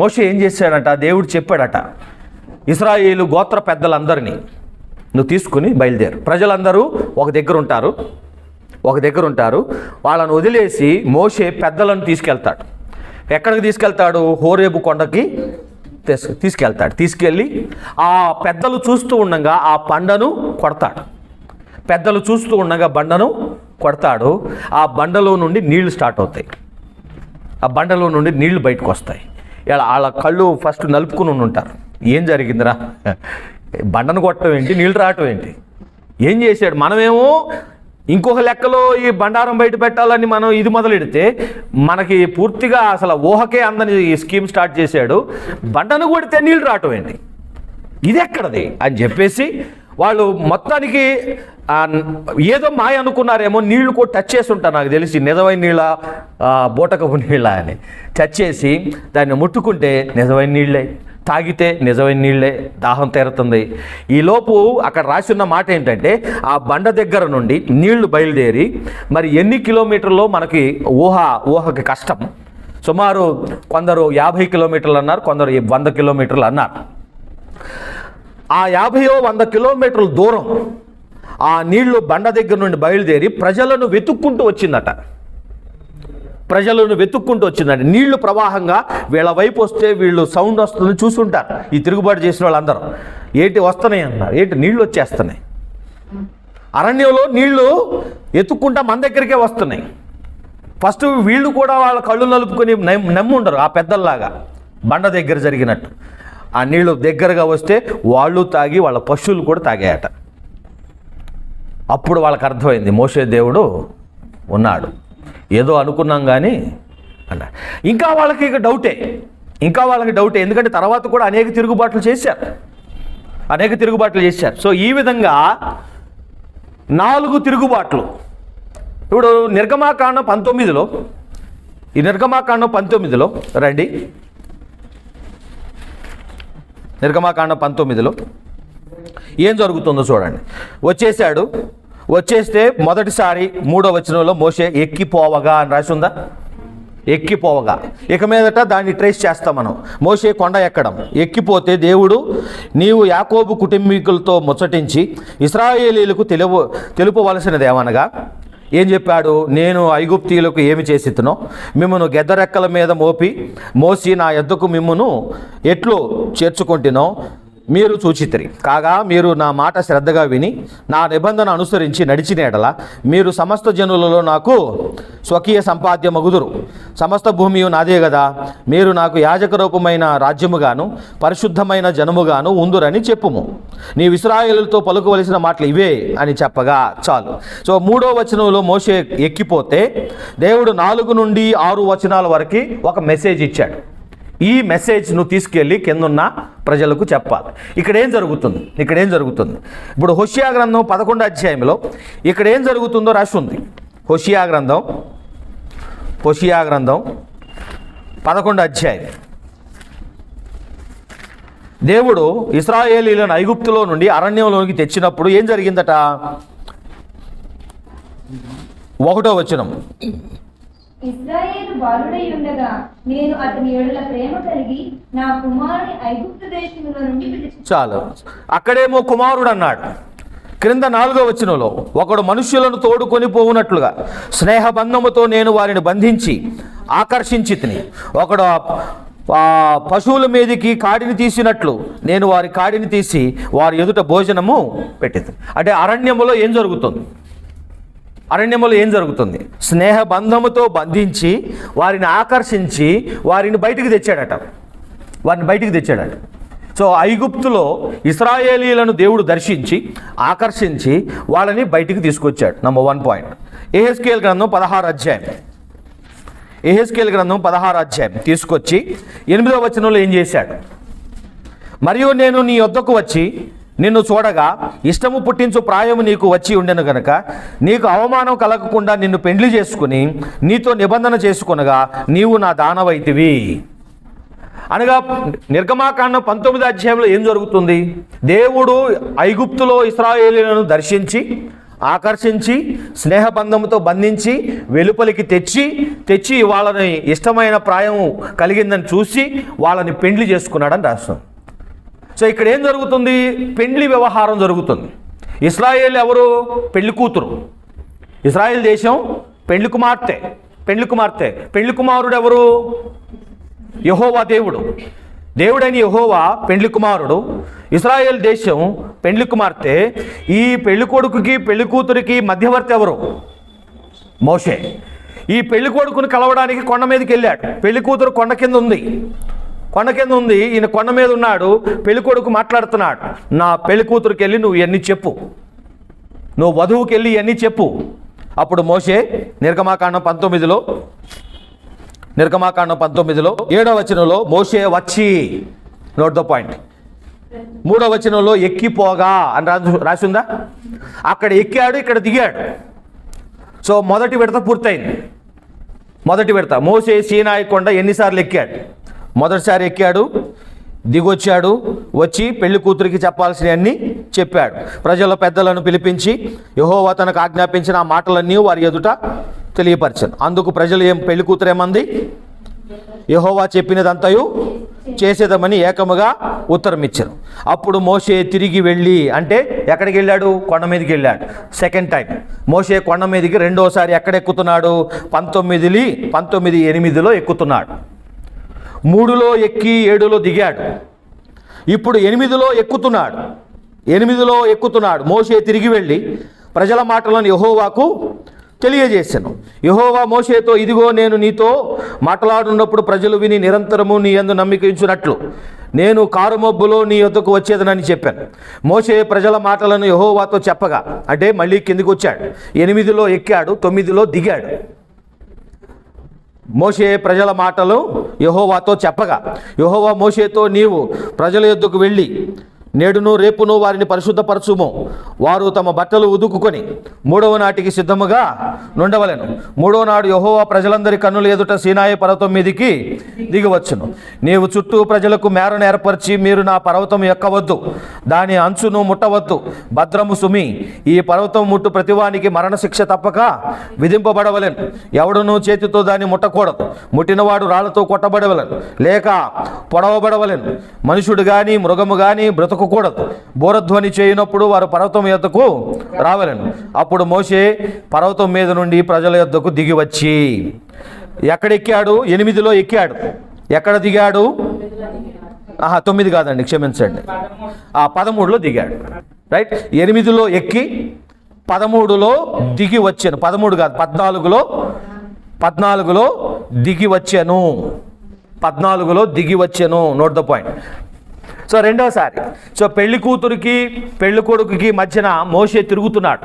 మోషే ఏం చేశాడట, దేవుడు చెప్పాడట, ఇశ్రాయేలు గోత్ర పెద్దలందరినీ నువ్వు తీసుకుని బయలుదేరు. ప్రజలందరూ ఒక దగ్గర ఉంటారు, వాళ్ళను వదిలేసి మోషే పెద్దలను తీసుకెళ్తాడు. ఎక్కడికి తీసుకెళ్తాడు? హోరేబు కొండకి తీసుకెళ్లి ఆ పెద్దలు చూస్తూ ఉండగా ఆ బండను కొడతాడు. ఆ బండలో నుండి నీళ్లు స్టార్ట్ అవుతాయి. ఆ బండలో నుండి నీళ్లు బయటకు వస్తాయి. ఇలా వాళ్ళ కళ్ళు ఫస్ట్ నలుపుకుని ఉంటారు. ఏం జరిగిందిరా, బండను కొట్టడం ఏంటి, నీళ్ళు రావటం ఏంటి, ఏం చేశాడు? మనమేమో ఇంకొక లెక్కలో ఈ బండారం బయట పెట్టాలని మనం ఇది మొదలెడితే మనకి పూర్తిగా అసలు ఊహకే అందని ఈ స్కీమ్ స్టార్ట్ చేశాడు. బండను కొడితే నీళ్ళు రావటం ఏంటి, ఇది ఎక్కడది అని చెప్పేసి వాళ్ళు మొత్తానికి ఏదో మాయ అనుకున్నారేమో. నీళ్లు కూడా టచ్ చేసి ఉంటారు నాకు తెలిసి, నిజమైన నీళ్ళ బోటకపు నీళ్ళ అని టచ్ చేసి దాన్ని ముట్టుకుంటే నిజమైన నీళ్ళే, తాగితే నిజమైన నీళ్ళే, దాహం తీరుతుంది. ఈలోపు అక్కడ రాసిన మాట ఏంటంటే ఆ బండ దగ్గర నుండి నీళ్లు బయలుదేరి మరి ఎన్ని కిలోమీటర్లో మనకి ఊహకి కష్టం. సుమారు కొందరు 50 కిలోమీటర్లు అన్నారు, కొందరు 100 కిలోమీటర్లు అన్నారు. ఆ 50-100 కిలోమీటర్ల దూరం ఆ నీళ్లు బండ దగ్గర నుండి బయలుదేరి ప్రజలను వెతుక్కుంటూ వచ్చిందట. నీళ్లు ప్రవాహంగా వీళ్ళ వైపు వస్తే వీళ్ళు సౌండ్ వస్తుందని చూసుంటారు ఈ తిరుగుబాటు చేసిన వాళ్ళందరూ. ఏంటి వస్తున్నాయి అన్నారు, ఏంటి నీళ్లు వచ్చేస్తున్నాయి. అరణ్యంలో నీళ్లు ఎత్తుక్కుంటా మన దగ్గరికే వస్తున్నాయి. ఫస్ట్ వీళ్ళు కూడా వాళ్ళ కళ్ళు నలుపుకొని నమ్ముండరు ఆ పెద్దల్లాగా బండ దగ్గర జరిగినట్టు. ఆ నీళ్లు దగ్గరగా వస్తే వాళ్ళు తాగి వాళ్ళ పశువులు కూడా తాగాయట. అప్పుడు వాళ్ళకి అర్థమైంది మోషే దేవుడు ఉన్నాడు, ఏదో అనుకున్నాం కానీ అన్నాడు. ఇంకా వాళ్ళకి డౌటే, ఎందుకంటే తర్వాత కూడా అనేక తిరుగుబాట్లు చేశారు. సో ఈ విధంగా 4 తిరుగుబాట్లు. ఇప్పుడు నిర్గమాకాండం 19లో రండి. నిర్గమాకాండం 19లో ఏం జరుగుతుందో చూడండి. వచ్చేస్తే మొదటిసారి 3వ వచనంలో మోషే ఎక్కిపోవగా అని రాసి ఉందా? ఎక్కిపోవగా. ఇక మీదట దాన్ని ట్రేస్ చేస్తాం మనం. మోషే కొండ ఎక్కడం. ఎక్కిపోతే దేవుడు నీవు యాకోబు కుటుంబీకులతో ముచ్చటించి ఇశ్రాయేలీయులకు తెలుపవలసినది ఏమనగా ఏం చెప్పాడు? నేను ఐగుప్తీయులకు ఏమి చేసితునో మిమ్మను గెద్దరెక్కల మీద మోసి నా యొద్దకు మిమ్మును ఎట్లు చేర్చుకుంటునో మీరు చూచితిరి. కాగా మీరు నా మాట శ్రద్ధగా విని నా నిబంధన అనుసరించి నడిచిన ఎడల మీరు సమస్త జనులలో నాకు స్వకీయ సంపాద్యమగుదురు. సమస్త భూమియు నాదే కదా. మీరు నాకు యాజక రూపమైన రాజ్యముగాను పరిశుద్ధమైన జనముగాను ఉందురని చెప్పుము. నీ ఇశ్రాయేలుతో పలుకవలసిన మాటలు ఇవే అని చెప్పగా చాలు. సో 3వ వచనంలో మోషే ఎక్కిపోతే దేవుడు 4 నుండి 6 వచనాల వరకు ఒక మెసేజ్ ఇచ్చాడు. ఈ మెసేజ్ నువ్వు తీసుకెళ్ళి కిందున్న ప్రజలకు చెప్పాలి. ఇక్కడ ఏం జరుగుతుంది? ఇప్పుడు హోషియా గ్రంథం 11వ అధ్యాయంలో ఇక్కడ ఏం జరుగుతుందో రాసి ఉంది. హోషియా గ్రంథం 11వ అధ్యాయం. దేవుడు ఇశ్రాయేలీయులను ఐగుప్తులో నుండి అరణ్యంలోనికి తెచ్చినప్పుడు ఏం జరిగిందట? 1వ వచనం. ఇశ్రాయేలు బాలుడై ఉండగా నేను అతని ఎడల ప్రేమ కలిగి నా కుమారుని ఐగుప్తు దేశంలో నుండి పిలిచి. చాలు, అక్కడేమో కుమారుడు అన్నాడు, క్రింద 4వ వచనంలో, ఒకడు మనుష్యులను తోడుకొని పోవునట్లుగా స్నేహబంధముతో నేను వారిని బంధించి ఆకర్షించి తిని, ఒకడు పశువుల మీదకి కాడిని తీసినట్లు నేను వారి కాడిని తీసి వారి ఎదుట భోజనము పెట్టింది. అంటే అరణ్యములో ఏం జరుగుతుంది? అరణ్యములో ఏం జరుగుతుంది? స్నేహబంధముతో బంధించి వారిని ఆకర్షించి వారిని బయటికి తెచ్చాడట. సో ఐగుప్తులో ఇశ్రాయేలీలను దేవుడు దర్శించి ఆకర్షించి వాళ్ళని బయటికి తీసుకొచ్చాడు. Number 1 point. యెహెజ్కేలు గ్రంథం 16వ అధ్యాయం తీసుకొచ్చి 8వ వచనంలో ఏం చేశాడు? మరియు నేను నీ వద్దకు వచ్చి నిన్ను చూడగా ఇష్టము పుట్టించు ప్రాయము నీకు వచ్చి ఉండెను గనుక నీకు అవమానం కలగకుండా నిన్ను పెండ్లి చేసుకుని నీతో నిబంధన చేసుకొనగా నీవు నా దానవైతివి. అనగా నిర్గమాకాండం 19వ అధ్యాయంలో ఏం జరుగుతుంది? దేవుడు ఐగుప్తులో ఇశ్రాయేలీయులను దర్శించి ఆకర్షించి స్నేహబంధంతో బంధించి వెలుపలికి తెచ్చి వాళ్ళని ఇష్టమైన ప్రాయం కలిగిందని చూసి వాళ్ళని పెండ్లి చేసుకున్నాడని రాస్తుంది. సో ఇక్కడ ఏం జరుగుతుంది? పెండ్లి వ్యవహారం జరుగుతుంది. ఇశ్రాయేల్ ఎవరు? పెళ్లి కూతురు. ఇశ్రాయేల్ దేశం పెళ్లి కుమార్తె. పెళ్లి కుమారుడు ఎవరు? యెహోవా దేవుడైన యెహోవా పెండ్లి కుమారుడు. ఇశ్రాయేల్ దేశం పెండ్లి కుమార్తె. ఈ పెళ్లి కొడుకుకి పెళ్లి కూతురికి మధ్యవర్తి ఎవరు? మోషే. ఈ పెళ్లి కొడుకుని కలవడానికి కొండ మీదకి వెళ్ళాడు. పెళ్లి కూతురు కొండ కింద ఉంది. ఈయన కొండ మీద ఉన్నాడు. పెళ్లి కొడుకు మాట్లాడుతున్నాడు, నా పెళ్లి కూతురికి వెళ్ళి నువ్వు ఇవన్నీ చెప్పు, నువ్వు వధువుకి వెళ్ళి ఇవన్నీ చెప్పు. అప్పుడు మోషే నిర్గమాకాండం 19లో 7వ వచనంలో మోషే వచ్చి, నోట్ ద పాయింట్, 3వ వచనంలో ఎక్కిపోగా అని రాసిందా? అక్కడ ఎక్కాడు, ఇక్కడ దిగాడు. సో మొదటి విడత పూర్తయింది. మోషే సీనాయి కొండ ఎన్నిసార్లు ఎక్కాడు? మొదటిసారి ఎక్కాడు, దిగొచ్చాడు, వచ్చి పెళ్లి కూతురికి చెప్పాల్సినవన్నీ చెప్పాడు. ప్రజల పెద్దలను పిలిపించి యెహోవా తనకు ఆజ్ఞాపించిన ఆ మాటలన్నీ వారి ఎదుట తెలియపరిచాను. అందుకు ప్రజలు పెళ్లి కూతురు ఏమంది? యెహోవా చెప్పినదంతయు చేసేదమని ఏకముగా ఉత్తరం ఇచ్చారు. అప్పుడు మోషే తిరిగి వెళ్ళి, అంటే ఎక్కడికి వెళ్ళాడు? కొండ మీదకి వెళ్ళాడు. సెకండ్ టైం మోషే కొండ మీదకి రెండోసారి ఎక్కడ ఎక్కుతున్నాడు? 19:8లో ఎక్కుతున్నాడు. 3లో ఎక్కి 7లో దిగాడు. ఇప్పుడు 8లో ఎక్కుతున్నాడు. మోషే తిరిగి వెళ్ళి ప్రజల మాటలను యెహోవాకు తెలియజేశాను. యెహోవా మోషేతో, ఇదిగో నేను నీతో మాట్లాడున్నప్పుడు ప్రజలు విని నిరంతరము నీ యందు నమ్మిక ఉంచునట్లు నేను కారుమబ్బులో నీ యొద్దకు వచ్చేదనని చెప్పాను. మోషే ప్రజల మాటలను యెహోవాతో చెప్పగా, అంటే మళ్ళీ కిందికి వచ్చాడు. 8లో ఎక్కాడు, 9లో దిగాడు. మోషే ప్రజల మాటలు యెహోవాతో చెప్పగా, యెహోవా మోషేతో, నీవు ప్రజల యొద్దకు వెళ్ళి నేడును రేపును వారిని పరిశుద్ధపరచుము. వారు తమ బట్టలు ఉదుకుకొని 3వ నాటికి సిద్ధముగా నుండవలెను. 3వ నాడు యెహోవా ప్రజలందరి కన్నుల ఎదుట సీనాయి పర్వతం మీదికి దిగవచ్చును. నీవు చుట్టూ ప్రజలకు మేరను ఏర్పరిచి, మీరు నా పర్వతం ఎక్కవద్దు, దాని అంచును ముట్టవద్దు, భద్రము సుమి. ఈ పర్వతం ముట్టు ప్రతివానికి మరణశిక్ష తప్పక విధింపబడవలెను. ఎవడునూ చేతితో దాన్ని ముట్టకూడదు. ముట్టినవాడు రాళ్లతో కొట్టబడవలెను, లేక పొడవబడవలెను. మనుషుడు గాని మృగము గాని బ్రతుకు కూడదు. బోరధ్వని చేయనప్పుడు వారు పర్వతం యొద్దకు రావలెను. అప్పుడు మోషే పర్వతం మీద నుండి ప్రజల యొద్దకు దిగి వచ్చి, ఎక్కడెక్కాడు? 8లో ఎక్కాడు. ఎక్కడ దిగాడు? 9 కాదండి, క్షమించండి, 13లో దిగాడు. రైట్, 8లో ఎక్కి 13లో దిగి వచ్చాను. 13 కాదు, 14లో దిగి వచ్చాను. 14లో దిగి వచ్చాను. Note the point. సో రెండోసారి, సో పెళ్లి కూతురికి పెళ్లి కొడుకుకి మధ్యన మోషే తిరుగుతున్నాడు.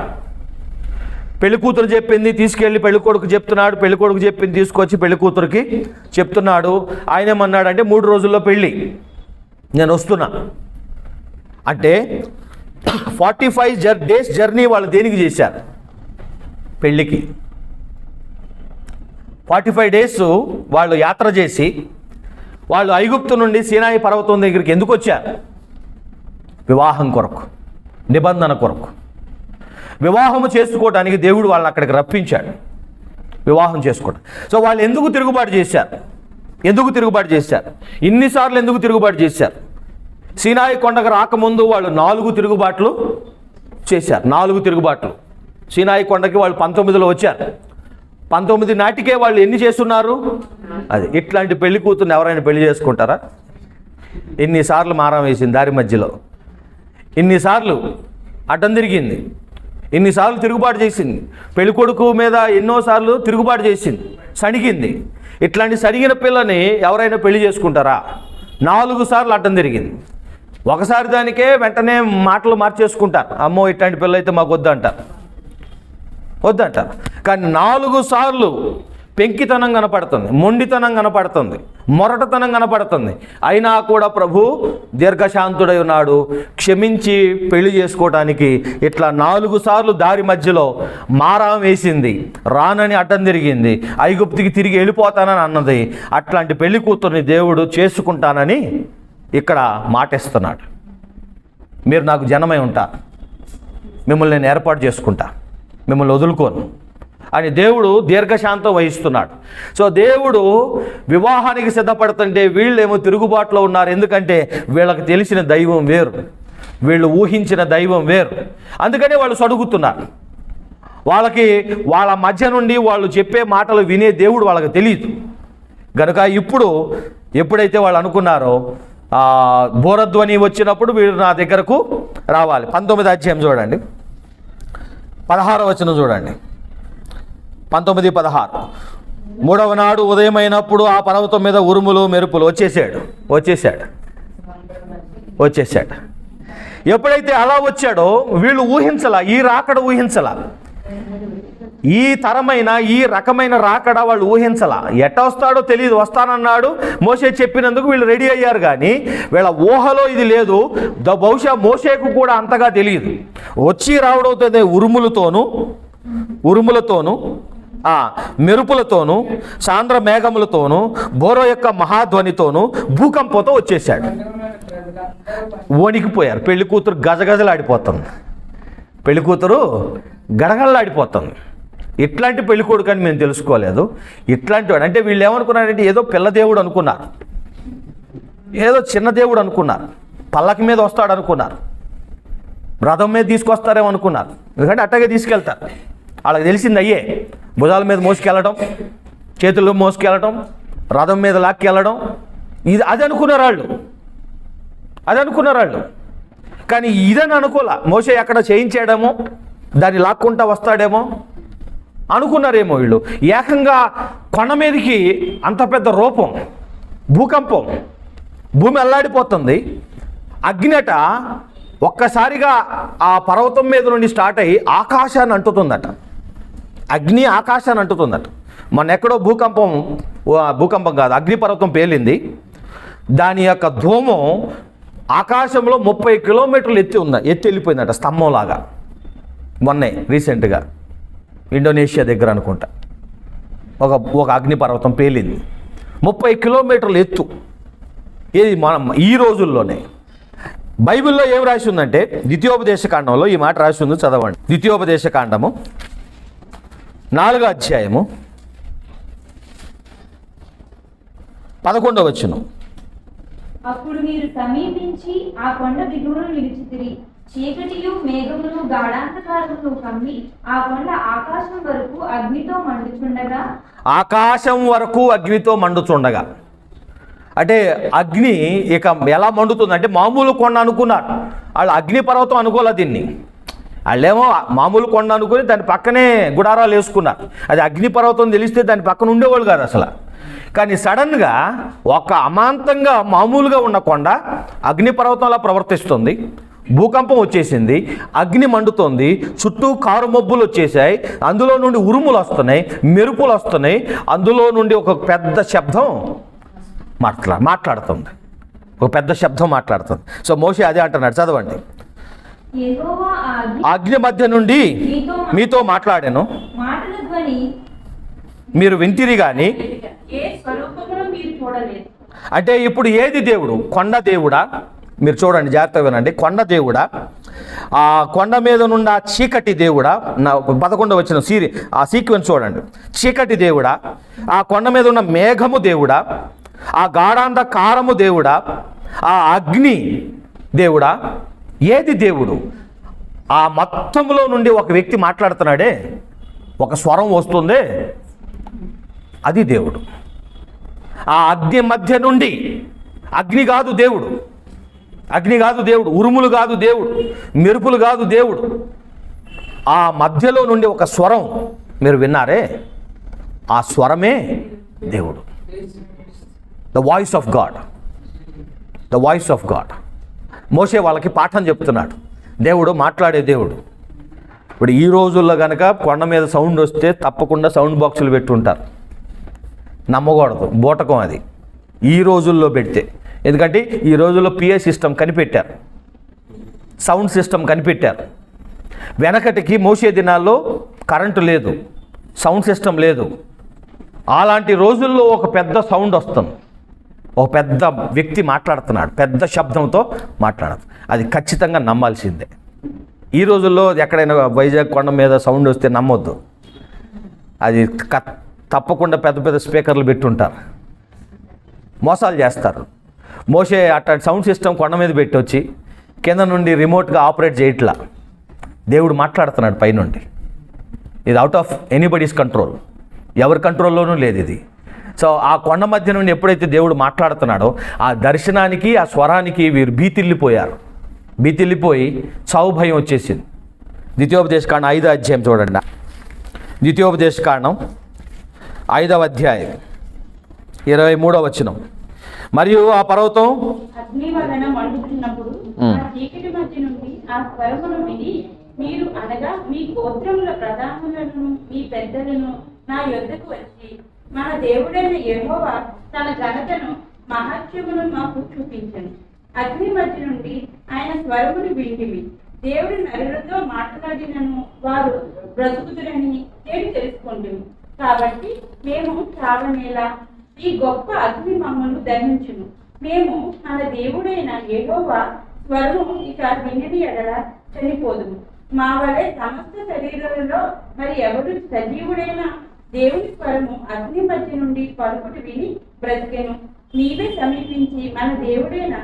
పెళ్లి కూతురు చెప్పింది తీసుకెళ్ళి పెళ్లి కొడుకు చెప్తున్నాడు, పెళ్లి కొడుకు చెప్పింది తీసుకొచ్చి పెళ్లి కూతురికి చెప్తున్నాడు. ఆయన ఏమన్నాడంటే 3 రోజుల్లో పెళ్ళి, నేను వస్తున్నా అంటే 45 డేస్ జర్నీ వాళ్ళు దేనికి చేశారు? పెళ్ళికి. 45 డేస్ వాళ్ళు యాత్ర చేసి వాళ్ళు ఐగుప్తు నుండి సీనాయి పర్వతం దగ్గరికి ఎందుకు వచ్చారు? వివాహం కొరకు, నిబంధన కొరకు. వివాహము చేసుకోవడానికి దేవుడు వాళ్ళని అక్కడికి రప్పించాడు, వివాహం చేసుకోవడం. సో వాళ్ళు ఎందుకు తిరుగుబాటు చేశారు? ఇన్నిసార్లు ఎందుకు తిరుగుబాటు చేశారు? సీనాయి కొండకు రాకముందు వాళ్ళు 4 తిరుగుబాట్లు చేశారు. 4 తిరుగుబాట్లు. సీనాయి కొండకి వాళ్ళు 19లో వచ్చారు. 19 నాటికే వాళ్ళు ఎన్ని చేస్తున్నారు? అది ఇట్లాంటి పెళ్లి కూతుర్ని ఎవరైనా పెళ్లి చేసుకుంటారా? ఇన్నిసార్లు మారం వేసింది దారి మధ్యలో, ఇన్నిసార్లు అడ్డం తిరిగింది, ఇన్నిసార్లు తిరుగుబాటు చేసింది, పెళ్లి కొడుకు మీద ఎన్నోసార్లు తిరుగుబాటు చేసింది, సణిగింది. ఇట్లాంటి సరిగిన పిల్లని ఎవరైనా పెళ్లి చేసుకుంటారా? 4 సార్లు అడ్డం తిరిగింది. ఒకసారి దానికే వెంటనే మాటలు మార్చేసుకుంటారు. అమ్మో ఇట్లాంటి పిల్ల అయితే మాకు వద్దంటారు. కానీ 4 సార్లు పెంకితనం కనపడుతుంది, మొండితనం కనపడుతుంది, మొరటతనం కనపడుతుంది. అయినా కూడా ప్రభు దీర్ఘశాంతుడై ఉన్నాడు. క్షమించి పెళ్లి చేసుకోవడానికి ఇట్లా 4 సార్లు దారి మధ్యలో మారం వేసింది, రానని అడ్డం తిరిగింది, ఐగుప్తికి తిరిగి వెళ్ళిపోతానని అన్నది. అట్లాంటి పెళ్లి కూతుర్ని దేవుడు చేసుకుంటానని ఇక్కడ మాటిస్తున్నాడు. మీరు నాకు జనమై ఉంటారు, మిమ్మల్ని నేను ఏర్పాటు చేసుకుంటా, మిమ్మల్ని వదులుకోను అని దేవుడు దీర్ఘశాంతం వహిస్తున్నాడు. సో దేవుడు వివాహానికి సిద్ధపడుతుంటే వీళ్ళేమో తిరుగుబాటులో ఉన్నారు. ఎందుకంటే వీళ్ళకి తెలిసిన దైవం వేరు, వీళ్ళు ఊహించిన దైవం వేరు. అందుకనే వాళ్ళు సడుగుతున్నారు. వాళ్ళకి వాళ్ళ మధ్య నుండి వాళ్ళు చెప్పే మాటలు వినే దేవుడు వాళ్ళకి తెలియదు. కనుక ఎప్పుడైతే వాళ్ళు అనుకున్నారో బోరధ్వని వచ్చినప్పుడు వీళ్ళు నా దగ్గరకు రావాలి. 19వ అధ్యాయం చూడండి, 16వ వచనం చూడండి. 19:16 3వ నాడు ఉదయమైనప్పుడు ఆ పర్వతం మీద ఉరుములు మెరుపులు. వచ్చేసాడు. ఎప్పుడైతే అలా వచ్చాడో వీళ్ళు ఊహించలా, ఈ రాకడ ఊహించలా, ఈ తరమైన ఈ రకమైన రాకడ వాళ్ళు ఊహించలా. ఎట్ట వస్తాడో తెలియదు, వస్తానన్నాడు మోషే చెప్పినందుకు వీళ్ళు రెడీ అయ్యారు. కానీ వీళ్ళ ఊహలో ఇది లేదు. బహుశా మోషేకు కూడా అంతగా తెలియదు. వచ్చి రావడంతో ఉరుములతోనూ మెరుపులతోనూ సాంద్ర మేఘములతోనూ బోరో యొక్క మహాధ్వనితోనూ భూకంపంతో వచ్చేసాడు. వణికిపోయారు. పెళ్లి కూతురు గజగజలాడిపోతుంది, పెళ్లి కూతురు గడగడలాడిపోతుంది. ఇట్లాంటి పెళ్లి కొడుకు అని మేము తెలుసుకోలేదు. ఇట్లాంటి వాడు అంటే వీళ్ళు ఏమనుకున్నారంటే ఏదో పిల్ల దేవుడు అనుకున్నారు, ఏదో చిన్న దేవుడు అనుకున్నారు, పల్లకి మీద వస్తాడు అనుకున్నారు, రథం మీద తీసుకొస్తారేమో అనుకున్నారు. ఎందుకంటే అట్టగే తీసుకెళ్తారు. వాళ్ళకి తెలిసింది అయ్యే, భుజాల మీద మోసుకెళ్ళడం, చేతుల్లో మోసుకెళ్ళడం, రథం మీద లాక్కెళ్ళడం. అది అనుకున్నారు వాళ్ళు. కానీ ఇదని అనుకోలే. మోషే ఎక్కడ చేయించాడేమో, దాన్ని లాక్కుంటా వస్తాడేమో అనుకున్నారేమో వీళ్ళు. ఏకంగా కొండ మీదకి అంత పెద్ద రూపం, భూకంపం, భూమి అల్లాడిపోతుంది. అగ్నిట ఒక్కసారిగా ఆ పర్వతం మీద నుండి స్టార్ట్ అయ్యి ఆకాశాన్ని అంటుతుందట. అగ్ని ఆకాశాన్ని అంటుతుందట. మొన్న ఎక్కడో భూకంపం కాదు, అగ్నిపర్వతం పేలింది. దాని యొక్క ధూమం ఆకాశంలో 30 కిలోమీటర్లు ఎత్తి వెళ్ళిపోయిందట, స్తంభంలాగా. మొన్నే రీసెంట్గా ఇండోనేషియా దగ్గర అనుకుంటా ఒక అగ్నిపర్వతం పేలింది, 30 కిలోమీటర్లు ఎత్తు. ఏది మనం ఈ రోజుల్లోనే. బైబిల్లో ఏం రాసి ఉందంటే ద్వితీయోపదేశకాండంలో ఈ మాట రాసి ఉంది, చదవండి. ద్వితీయోపదేశకాండము 4వ అధ్యాయము 11వ వచనం. అప్పుడు మీరు సమీపించి ఆ కొండ దిగువన నిలిచితిరి. చీకటియు మేఘమును గాఢాంధకారమును కమ్మి ఆ కొండ ఆకాశం వరకు అగ్నితో మండుచుండగా. అంటే అగ్ని ఇక ఎలా మండుతుంది అంటే మామూలు కొండ అనుకున్నారు వాళ్ళు, అగ్ని పర్వతం అనుకోలే దీన్ని. వాళ్ళేమో మామూలు కొండ అనుకుని దాని పక్కనే గుడారాలు వేసుకున్నారు. అది అగ్ని పర్వతం తెలిస్తే దాని పక్కన ఉండేవాళ్ళు కాదు అసలు. కానీ సడన్గా ఒక అమాంతంగా మామూలుగా ఉన్న కొండ అగ్నిపర్వతంలా ప్రవర్తిస్తుంది. భూకంపం వచ్చేసింది, అగ్ని మండుతోంది, చుట్టూ కారు మబ్బులు వచ్చేసాయి, అందులో నుండి ఉరుములు వస్తున్నాయి, మెరుపులు వస్తున్నాయి, అందులో నుండి ఒక పెద్ద శబ్దం మాట్లాడుతుంది, ఒక పెద్ద శబ్దం మాట్లాడుతుంది. సో మోషే అదే అంటున్నాడు, చదవండి. అగ్ని మధ్య నుండి మీతో మాట్లాడాను, మీరు వింటిరి కానీ. అంటే ఇప్పుడు ఏది దేవుడు? కొండ దేవుడా? మీరు చూడండి, జాగ్రత్తగా వినండి. కొండ దేవుడా? ఆ కొండ మీద నుండి ఆ చీకటి దేవుడా? 11వ వచనం ఆ సీక్వెన్స్ చూడండి. చీకటి దేవుడా? ఆ కొండ మీద ఉన్న మేఘము దేవుడా? ఆ గాఢాంధకారము దేవుడా? ఆ అగ్ని దేవుడా? ఏది దేవుడు? ఆ మొత్తంలో నుండి ఒక వ్యక్తి మాట్లాడుతున్నాడే, ఒక స్వరం వస్తుందే, అది దేవుడు. ఆ అగ్ని మధ్య నుండి, అగ్ని కాదు దేవుడు, అగ్ని కాదు దేవుడు, ఉరుములు కాదు దేవుడు, మెరుపులు కాదు దేవుడు, ఆ మధ్యలో నుండి ఒక స్వరం మీరు విన్నారే, ఆ స్వరమే దేవుడు. The voice of God, the voice of God. మోషే వాళ్ళకి పాఠం చెప్తున్నాడు. దేవుడు మాట్లాడే దేవుడు. ఇప్పుడు ఈ రోజుల్లో కనుక కొండ మీద సౌండ్ వస్తే తప్పకుండా సౌండ్ బాక్సులు పెట్టుంటారు. నమ్మకూడదు, బూటకం అది ఈ రోజుల్లో పెడితే. ఎందుకంటే ఈ రోజుల్లో పిఏ సిస్టమ్ కనిపెట్టారు, సౌండ్ సిస్టమ్ కనిపెట్టారు. వెనకటికి మోసే దినాల్లో కరెంటు లేదు, సౌండ్ సిస్టమ్ లేదు. అలాంటి రోజుల్లో ఒక పెద్ద సౌండ్ వస్తుంది, ఒక పెద్ద వ్యక్తి మాట్లాడుతున్నాడు, పెద్ద శబ్దంతో మాట్లాడదు, అది ఖచ్చితంగా నమ్మాల్సిందే. ఈ రోజుల్లో ఎక్కడైనా వైజాగ్ కొండ మీద సౌండ్ వస్తే నమ్మొద్దు, అది తప్పకుండా పెద్ద పెద్ద స్పీకర్లు పెట్టుంటారు, మోసాలు చేస్తారు. మోసే అట్లాంటి సౌండ్ సిస్టమ్ కొండ మీద పెట్టి వచ్చి కింద నుండి రిమోట్గా ఆపరేట్ చేయట్లా, దేవుడు మాట్లాడుతున్నాడు పైనుండి. ఇది అవుట్ ఆఫ్ ఎనీబడీస్ కంట్రోల్, ఎవరి కంట్రోల్లోనూ లేదు ఇది. సో ఆ కొండ మధ్య నుండి ఎప్పుడైతే దేవుడు మాట్లాడుతున్నాడో ఆ దర్శనానికి, ఆ స్వరానికి వీరు భీతిల్లిపోయారు. భీతిల్లిపోయి చావు భయం వచ్చేసింది. ద్వితీయోపదేశకాండం 5వ అధ్యాయం చూడండి. ద్వితీయోపదేశకాండం 5వ అధ్యాయం 23వ వచనం. మరియు ఆ పర్వతం అగ్ని వలన మండుతున్నప్పుడు ఆ చీకటి మధ్య నుండి ఆ స్వరమును విని మీరు అనగా మీ గోత్రముల ప్రధానులను మీ పెద్దలను నా యొద్దకు వచ్చి మన దేవుడైన యెహోవా తన ఘనతను మహత్యమును మాకు చూపించను. అగ్ని మధ్య నుండి ఆయన స్వరమును వింటివి. దేవుడు నరులతో మాట్లాడినను వారు బ్రతుకుతురని నేను తెలుసుకుంటుంది. కాబట్టి మేము చావనేలా ఈ గొప్ప అగ్ని మమ్మల్ని దహించును. మేము మన దేవుడైన యెహోవా స్వరము ఇక వినిని ఎడల చనిపోదుము. మా వలె సమస్త శరీరాలలో మరి ఎవరు సజీవుడైన దేవుని స్వరము అగ్ని మధ్య నుండి పలుకుటి విని బ్రతికెను. నీవే సమీపించి మన దేవుడైన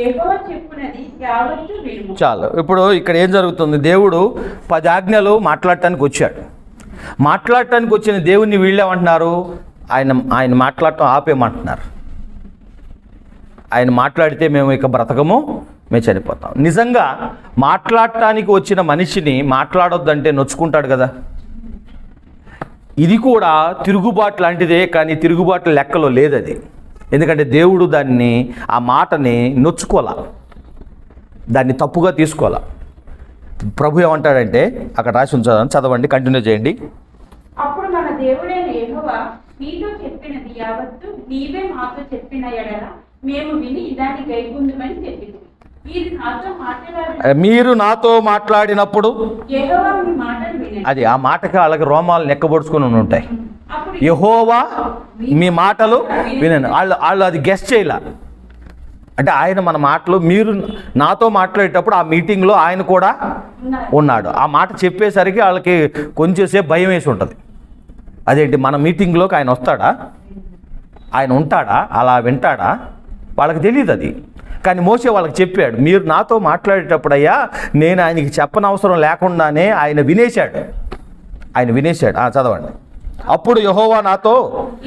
యెహోవా చెప్పునది యావత్తు వినుము. చాలు. ఇప్పుడు ఇక్కడ ఏం జరుగుతుంది? దేవుడు 10 ఆజ్ఞలు మాట్లాడటానికి వచ్చాడు. మాట్లాడటానికి వచ్చిన దేవుణ్ణి వీళ్ళేమంటున్నారు? ఆయన మాట్లాడటం ఆపేయమంటున్నారు. ఆయన మాట్లాడితే మేము ఇక బ్రతకము, మేము చనిపోతాం. నిజంగా మాట్లాడటానికి వచ్చిన మనిషిని మాట్లాడొద్దంటే నొచ్చుకుంటాడు కదా. ఇది కూడా తిరుగుబాటు లాంటిదే, కానీ తిరుగుబాటు లెక్కలో లేదు అది. ఎందుకంటే దేవుడు దాన్ని, ఆ మాటని నొచ్చుకోవాలా, దాన్ని తప్పుగా తీసుకోవాలా. ప్రభు ఏమంటాడంటే అక్కడ రాసి ఉంచాలని చదవండి, కంటిన్యూ చేయండి. అప్పుడు మన దేవుడైన యెహోవా నీతో చెప్పినది యావత్తు నీవే మాతో చెప్పిన ఎడల మేము విని దాన్ని గైకొందుమని చెప్పింది. మీరు నాతో మాట్లాడినప్పుడు యెహోవా మీ మాటలు వినండి. అది ఆ మాటకి వాళ్ళకి రోమాలు నెక్కబడుచుకొని ఉంటాయి. యెహోవా మీ మాటలు వినండి. వాళ్ళు అది గెస్ట్ చేయలే. అంటే ఆయన మన మాటలు, మీరు నాతో మాట్లాడేటప్పుడు ఆ మీటింగ్లో ఆయన కూడా ఉన్నాడు. ఆ మాట చెప్పేసరికి వాళ్ళకి కొంచెంసేపు భయం వేసి ఉంటుంది. అదేంటి, మన మీటింగ్లోకి ఆయన వస్తాడా, ఆయన ఉంటాడా, అలా వింటాడా, వాళ్ళకి తెలియదు అది. కానీ మోసే వాళ్ళకి చెప్పాడు, మీరు నాతో మాట్లాడేటప్పుడు అయ్యా నేను ఆయనకి చెప్పనవసరం లేకుండానే ఆయన వినేశాడు. చదవండి. అప్పుడు యెహోవా నాతో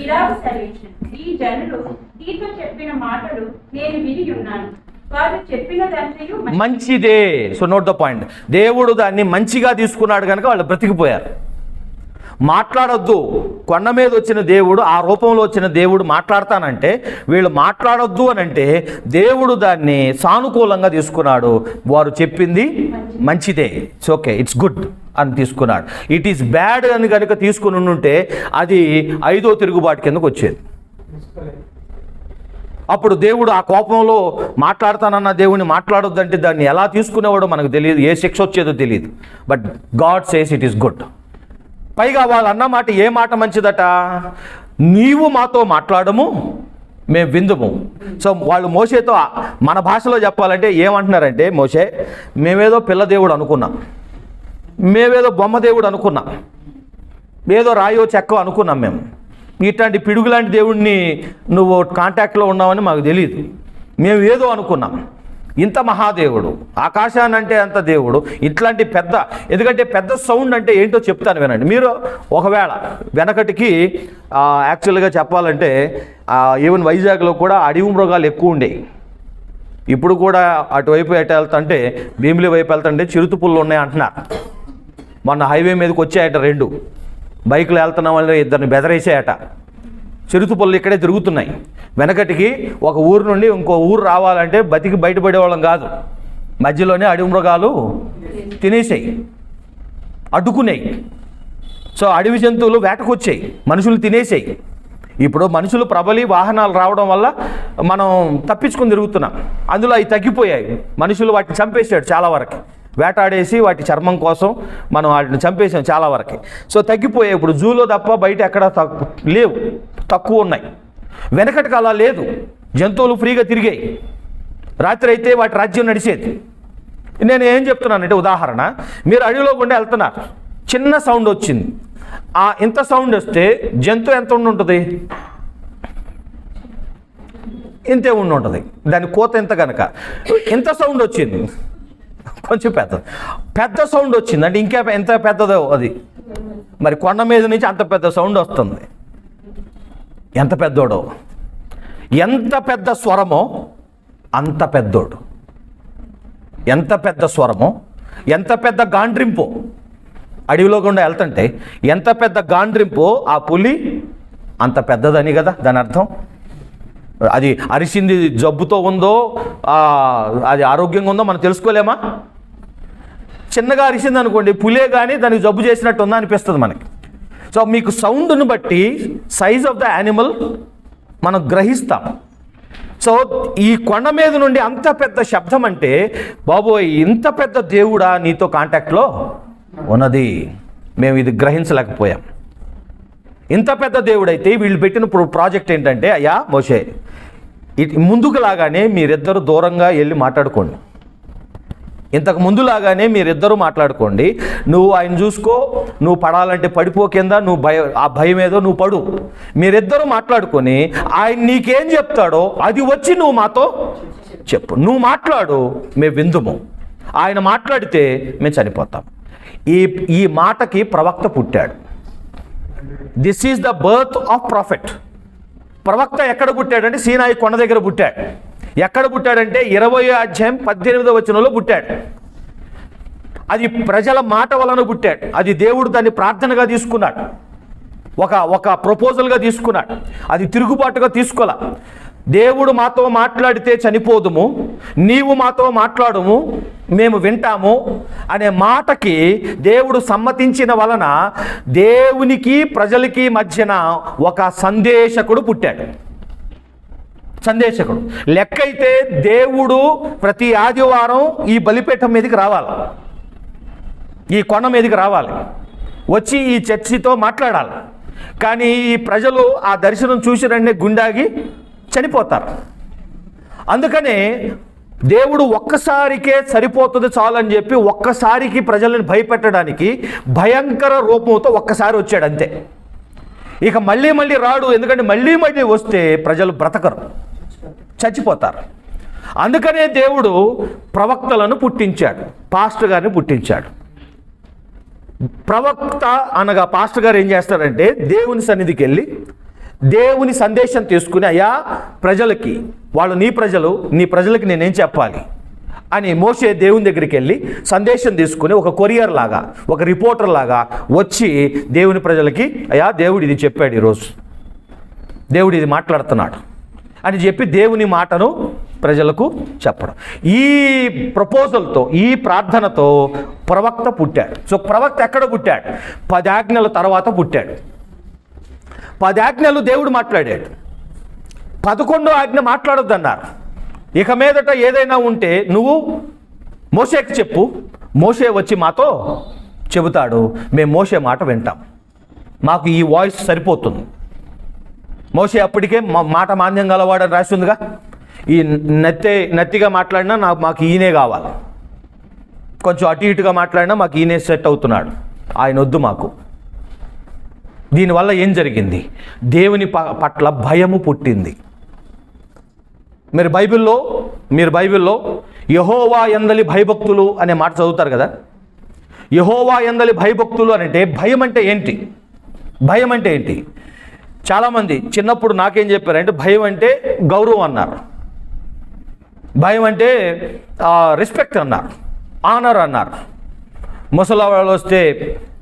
ఇలాగ సెలవిచ్చెను, ఈ జనులు నీతో చెప్పిన మాటలు నేను విని ఉన్నాను. వారు చెప్పినదంతయు మంచిదే. So note the point. దేవుడు దాన్ని మంచిగా తీసుకున్నాడు కనుక వాళ్ళు బ్రతికిపోయారు. మాట్లాడొద్దు, కొండ మీద వచ్చిన దేవుడు, ఆ రూపంలో వచ్చిన దేవుడు మాట్లాడతానంటే వీళ్ళు మాట్లాడొద్దు అని అంటే దేవుడు దాన్ని సానుకూలంగా తీసుకున్నాడు. వారు చెప్పింది మంచిదే, ఇట్స్ ఓకే, ఇట్స్ గుడ్ అని తీసుకున్నాడు. ఇట్ ఈస్ బ్యాడ్ అని కనుక తీసుకుని ఉంటే అది 5వ తిరుగుబాటు కిందకు వచ్చేది. అప్పుడు దేవుడు ఆ కోపంలో మాట్లాడతానన్న దేవుని మాట్లాడొద్దంటే దాన్ని ఎలా తీసుకునేవాడో మనకు తెలియదు, ఏ శిక్ష వచ్చేదో తెలియదు. But God says it is good. పైగా వాళ్ళు అన్న మాట, ఏ మాట మంచిదట, నీవు మాతో మాట్లాడము మేము విందుము. సో వాళ్ళు మోసేతో మన భాషలో చెప్పాలంటే ఏమంటున్నారంటే, మోసే మేమేదో పిల్ల దేవుడు అనుకున్నాం, మేమేదో బొమ్మ దేవుడు అనుకున్నాం, ఏదో రాయో చెక్కో అనుకున్నాం, మేము ఇట్లాంటి పిడుగు లాంటి దేవుడిని నువ్వు కాంటాక్ట్లో ఉన్నావని మాకు తెలియదు, మేము ఏదో అనుకున్నాం. ఇంత మహాదేవుడు, ఆకాశాన్ని అంటే అంత దేవుడు, ఇట్లాంటి పెద్ద, ఎందుకంటే పెద్ద సౌండ్ అంటే ఏంటో చెప్తాను వినండి. మీరు ఒకవేళ వెనకటికి యాక్చువల్గా చెప్పాలంటే ఈవెన్ వైజాగ్లో కూడా అడవి మృగాలు ఎక్కువ ఉండేవి. ఇప్పుడు కూడా అటువైపు ఎటు వెళ్తుంటే భీమిలి వైపు వెళ్తుంటే చిరుతుపుళ్ళు ఉన్నాయి అంటున్నారు. మొన్న హైవే మీదకి వచ్చాయట 2 బైకులు వెళ్తున్న వాళ్ళు ఇద్దరిని బెదరేసాయట. చిరుతుపుళ్ళు ఇక్కడే తిరుగుతున్నాయి. వెనకటికి ఒక ఊరు నుండి ఇంకో ఊరు రావాలంటే బతికి బయటపడేవాళ్ళం కాదు, మధ్యలోనే అడవి మృగాలు తినేసాయి, అడ్డుకున్నాయి. సో అడవి జంతువులు వేటకొచ్చాయి, మనుషులు తినేసాయి. ఇప్పుడు మనుషులు ప్రబలి వాహనాలు రావడం వల్ల మనం తప్పించుకొని తిరుగుతున్నాం. అందులో అవి తగ్గిపోయాయి. మనుషులు వాటిని చంపేశాడు చాలా వరకు, వేటాడేసి వాటి చర్మం కోసం మనం వాటిని చంపేసాం చాలా వరకు. సో తగ్గిపోయాయి. ఇప్పుడు జూలో తప్ప బయట ఎక్కడ లేవు, తక్కువ ఉన్నాయి. వెనకటికి అలా లేదు, జంతువులు ఫ్రీగా తిరిగాయి. రాత్రి అయితే వాటి రాజ్యం నడిచేది. నేను ఏం చెప్తున్నానంటే ఉదాహరణ, మీరు అడవిలో గుండా వెళ్తున్నారు, చిన్న సౌండ్ వచ్చింది. ఇంత సౌండ్ వస్తే జంతువు ఎంత ఉంటుంది? ఇంతే ఉంటుంది. దాని కోత ఎంత కనుక. ఇంత సౌండ్ వచ్చింది, కొంచెం పెద్ద సౌండ్ వచ్చింది అంటే ఇంకా ఎంత పెద్దదో అది. మరి కొండ మీద నుంచి అంత పెద్ద సౌండ్ వస్తుంది. ఎంత పెద్దోడో, ఎంత పెద్ద స్వరమో అంత పెద్దోడు. ఎంత పెద్ద స్వరమో, ఎంత పెద్ద గాండ్రింపో, అడవిలో గుండా వెళ్తుంటే ఎంత పెద్ద గాండ్రింపో ఆ పులి అంత పెద్దదని కదా దాని అర్థం. అది అరిసింది జబ్బుతో ఉందో అది ఆరోగ్యంగా ఉందో మనం తెలుసుకోలేమా? చిన్నగా అరిసింది అనుకోండి, పులే కానీ దానికి జబ్బు చేసినట్టు ఉందా అనిపిస్తుంది మనకి. సో మీకు సౌండ్ను బట్టి సైజ్ ఆఫ్ ద యానిమల్ మనం గ్రహిస్తాం. సో ఈ కొండ మీద నుండి అంత పెద్ద శబ్దం అంటే, బాబోయ్ ఇంత పెద్ద దేవుడా నీతో కాంటాక్ట్లో ఉన్నది, మేము ఇది గ్రహించలేకపోయాం. ఇంత పెద్ద దేవుడైతే వీళ్ళు పెట్టిన ప్రాజెక్ట్ ఏంటంటే, అయ్యా మోషే ముందుకు లాగానే మీరిద్దరు దూరంగా వెళ్ళి మాట్లాడుకోండి, ఇంతకు ముందులాగానే మీరిద్దరూ మాట్లాడుకోండి. నువ్వు ఆయన చూసుకో, నువ్వు పడాలంటే పడిపో కింద, నువ్వు ఆ భయం ఏదో నువ్వు పడు. మీరిద్దరూ మాట్లాడుకొని ఆయన నీకేం చెప్తాడో అది వచ్చి నువ్వు మాతో చెప్పు. నువ్వు మాట్లాడు, మేము విందుము. ఆయన మాట్లాడితే మేము చనిపోతాం. ఈ మాటకి ప్రవక్త పుట్టాడు. This is the birth of prophet. ప్రవక్త ఎక్కడ పుట్టాడంటే సీనాయి కొండ దగ్గర పుట్టాడు. ఎక్కడ పుట్టాడంటే 20వ అధ్యాయం 18వ వచనంలో పుట్టాడు. అది ప్రజల మాట వలన పుట్టాడు. అది దేవుడు దాన్ని ప్రార్థనగా తీసుకున్నాడు, ఒక ప్రపోజల్గా తీసుకున్నాడు. అది తిరుగుబాటుగా తీసుకోలే. దేవుడు మాతో మాట్లాడితే చనిపోదుము, నీవు మాతో మాట్లాడుము, మేము వింటాము అనే మాటకి దేవుడు సమ్మతించిన వలన దేవునికి ప్రజలకి మధ్యన ఒక సందేశకుడు పుట్టాడు. సందేశకుడు లెక్కైతే దేవుడు ప్రతి ఆదివారం ఈ బలిపీఠం మీదకి రావాలి, ఈ కొండ మీదకి రావాలి, వచ్చి ఈ చర్చితో మాట్లాడాలి. కానీ ఈ ప్రజలు ఆ దర్శనం చూసిరనే గుండాగి చనిపోతారు. అందుకనే దేవుడు ఒక్కసారికే సరిపోతుంది చాలని చెప్పి ఒక్కసారికి ప్రజలను భయపెట్టడానికి భయంకర రూపంతో ఒక్కసారి వచ్చాడు అంతే. ఇక మళ్ళీ మళ్ళీ రాడు. ఎందుకంటే మళ్ళీ మళ్ళీ వస్తే ప్రజలు బ్రతకరు, చచ్చిపోతారు. అందుకనే దేవుడు ప్రవక్తలను పుట్టించాడు, పాస్టర్ గారిని పుట్టించాడు. ప్రవక్త అనగా పాస్టర్ గారు ఏం చేస్తారంటే దేవుని సన్నిధికి వెళ్ళి దేవుని సందేశం తీసుకుని, అయ్యా ప్రజలకి, వాళ్ళు నీ ప్రజలకి నేనేం చెప్పాలి అని మోషే దేవుని దగ్గరికి వెళ్ళి సందేశం తీసుకుని ఒక కొరియర్ లాగా, ఒక రిపోర్టర్ లాగా వచ్చి దేవుని ప్రజలకి, అయ్యా దేవుడు ఇది చెప్పాడు, ఈరోజు దేవుడు ఇది మాట్లాడుతున్నాడు అని చెప్పి దేవుని మాటను ప్రజలకు చెప్పడం. ఈ ప్రపోజల్తో, ఈ ప్రార్థనతో ప్రవక్త పుట్టాడు. సో ప్రవక్త ఎక్కడ పుట్టాడు? 10 ఆజ్ఞల తర్వాత పుట్టాడు. 10 ఆజ్ఞలు దేవుడు మాట్లాడాడు. 11వ ఆజ్ఞ మాట్లాడొద్దన్నారు. ఇక మీదట ఏదైనా ఉంటే నువ్వు మోషేకి చెప్పు, మోషే వచ్చి మాతో చెబుతాడు, మేము మోషే మాట వింటాం, మాకు ఈ వాయిస్ సరిపోతుంది. మోషే అప్పటికే మాట మాంద్యం గలవాడని రాస్తుందిగా. ఈ నత్తిగా మాట్లాడినా మాకు ఈయనే కావాలి, కొంచెం అటు ఇటుగా మాట్లాడినా మాకు ఈయనే సెట్ అవుతున్నాడు, ఆయన వద్దు మాకు. దీనివల్ల ఏం జరిగింది? దేవుని పట్ల భయము పుట్టింది. మీరు బైబిల్లో యెహోవా యందలి భయభక్తులు అనే మాట చదువుతారు కదా. యెహోవా యందలి భయభక్తులు అని అంటే భయం అంటే ఏంటి? భయం అంటే ఏంటి? చాలామంది చిన్నప్పుడు నాకేం చెప్పారంటే భయం అంటే గౌరవం అన్నారు, భయం అంటే రెస్పెక్ట్ అన్నారు, ఆనర్ అన్నారు. ముసలివాళ్ళు వస్తే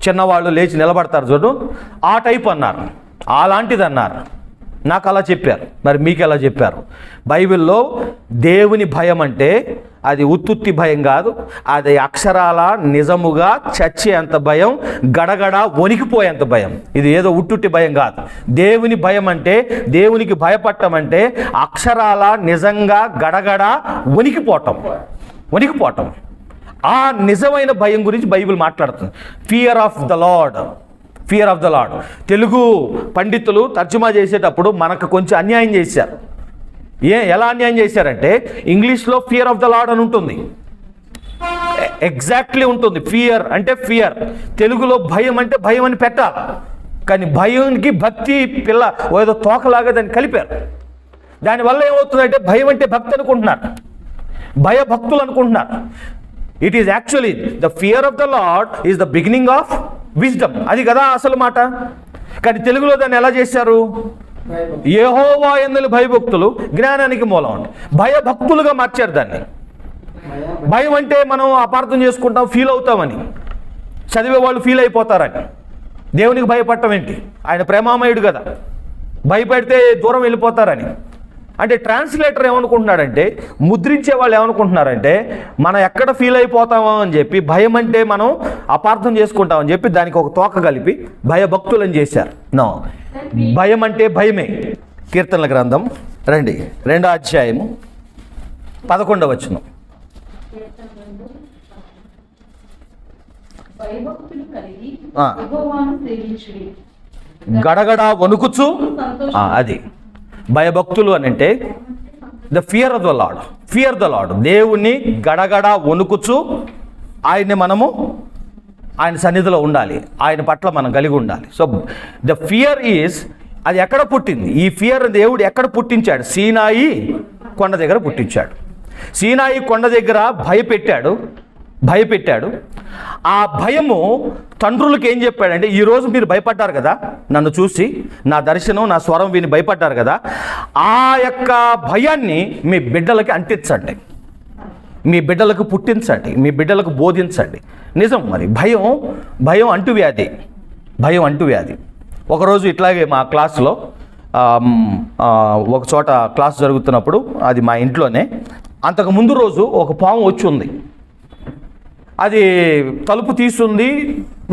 చిన్నవాళ్ళు లేచి నిలబడతారు చూడు, ఆ టైప్ అన్నారు, అలాంటిది అన్నారు. నాకు అలా చెప్పారు. మరి మీకు ఎలా చెప్పారు? బైబిల్లో దేవుని భయం అంటే అది ఉత్తుత్తి భయం కాదు, అది అక్షరాల నిజముగా చచ్చేంత భయం, గడగడ వణికిపోయేంత భయం. ఇది ఏదో ఉట్టుట్టి భయం కాదు. దేవుని భయం అంటే, దేవునికి భయపడటం అంటే అక్షరాల నిజంగా గడగడ వణికిపోవటం. ఆ నిజమైన భయం గురించి బైబిల్ మాట్లాడుతుంది. Fear of the lord. Telugu పండితులు తర్జుమా చేసేటప్పుడు మనకు కొంచెం అన్యాయం చేశారు. ఎలా అన్యాయం చేశారంటే ఇంగ్లీష్లో ఫియర్ ఆఫ్ ద లార్డ్ అని ఉంటుంది, ఎగ్జాక్ట్లీ ఉంటుంది. ఫియర్ అంటే ఫియర్, తెలుగులో భయం అంటే భయం అని పెట్టాలి. కానీ భయానికి భక్తి పిల్ల ఏదో తోకలాగా దాన్ని కలిపారు. దానివల్ల ఏమవుతుందంటే భయం అంటే భక్తి అనుకుంటున్నారు, భయభక్తులు అనుకుంటున్నారు. It is actually the fear of the lord is the beginning of wisdom. అది కదా అసలు మాట. కానీ తెలుగులో దాన్ని ఎలా చేశారు? యెహోవా యందలి భయభక్తులు జ్ఞానానికి మూలం అంటే భయభక్తులుగా మార్చారు దాన్ని. భయం అంటే మనం అపార్థం చేసుకుంటాం, ఫీల్ అవుతామని, చదివే వాళ్ళు ఫీల్ అయిపోతారని. దేవునికి భయపడటం ఏంటి? ఆయన ప్రేమామయుడు కదా, భయపడితే దూరం వెళ్ళిపోతారని. అంటే ట్రాన్స్లేటర్ ఏమనుకుంటున్నాడంటే, ముద్రించే వాళ్ళు ఏమనుకుంటున్నారంటే మనం ఎక్కడ ఫీల్ అయిపోతామో అని చెప్పి, భయం అంటే మనం అపార్థం చేసుకుంటామని చెప్పి దానికి ఒక తోక కలిపి భయభక్తులని చేశారు. నో, భయం అంటే భయమే. కీర్తనల గ్రంథం రండి, 2వ అధ్యాయము 11వ వచనం. భయభక్తులు కలిగి ఆ. యెహోవాను సేవించుడి. గడగడ వణుకుచు, అది భయభక్తులు అని అంటే the fear of the lord. దేవుణ్ణి గడగడ వణుకుచు ఆయన్ని మనము ఆయన సన్నిధిలో ఉండాలి, ఆయన పట్ల మనం కలిగి ఉండాలి. సో ద ఫియర్ ఈజ్, అది ఎక్కడ పుట్టింది? ఈ ఫియర్ దేవుడు ఎక్కడ పుట్టించాడు? సీనాయి కొండ దగ్గర పుట్టించాడు. సీనాయి కొండ దగ్గర భయపెట్టాడు. ఆ భయము తండ్రులకు ఏం చెప్పాడంటే, ఈరోజు మీరు భయపడ్డారు కదా, నన్ను చూసి, నా దర్శనం, నా స్వరం విని భయపడ్డారు కదా, ఆ యొక్క భయాన్ని మీ బిడ్డలకి అంటించండి, మీ బిడ్డలకు పుట్టించండి, మీ బిడ్డలకు బోధించండి. నిజం. మరి భయం అంటువ్యాధి. ఒకరోజు ఇట్లాగే మా క్లాసులో ఒక చోట క్లాస్ జరుగుతున్నప్పుడు, అది మా ఇంట్లోనే, అంతకు ముందు రోజు ఒక పాము వచ్చి ఉంది. అది తలుపు తీస్తుంది.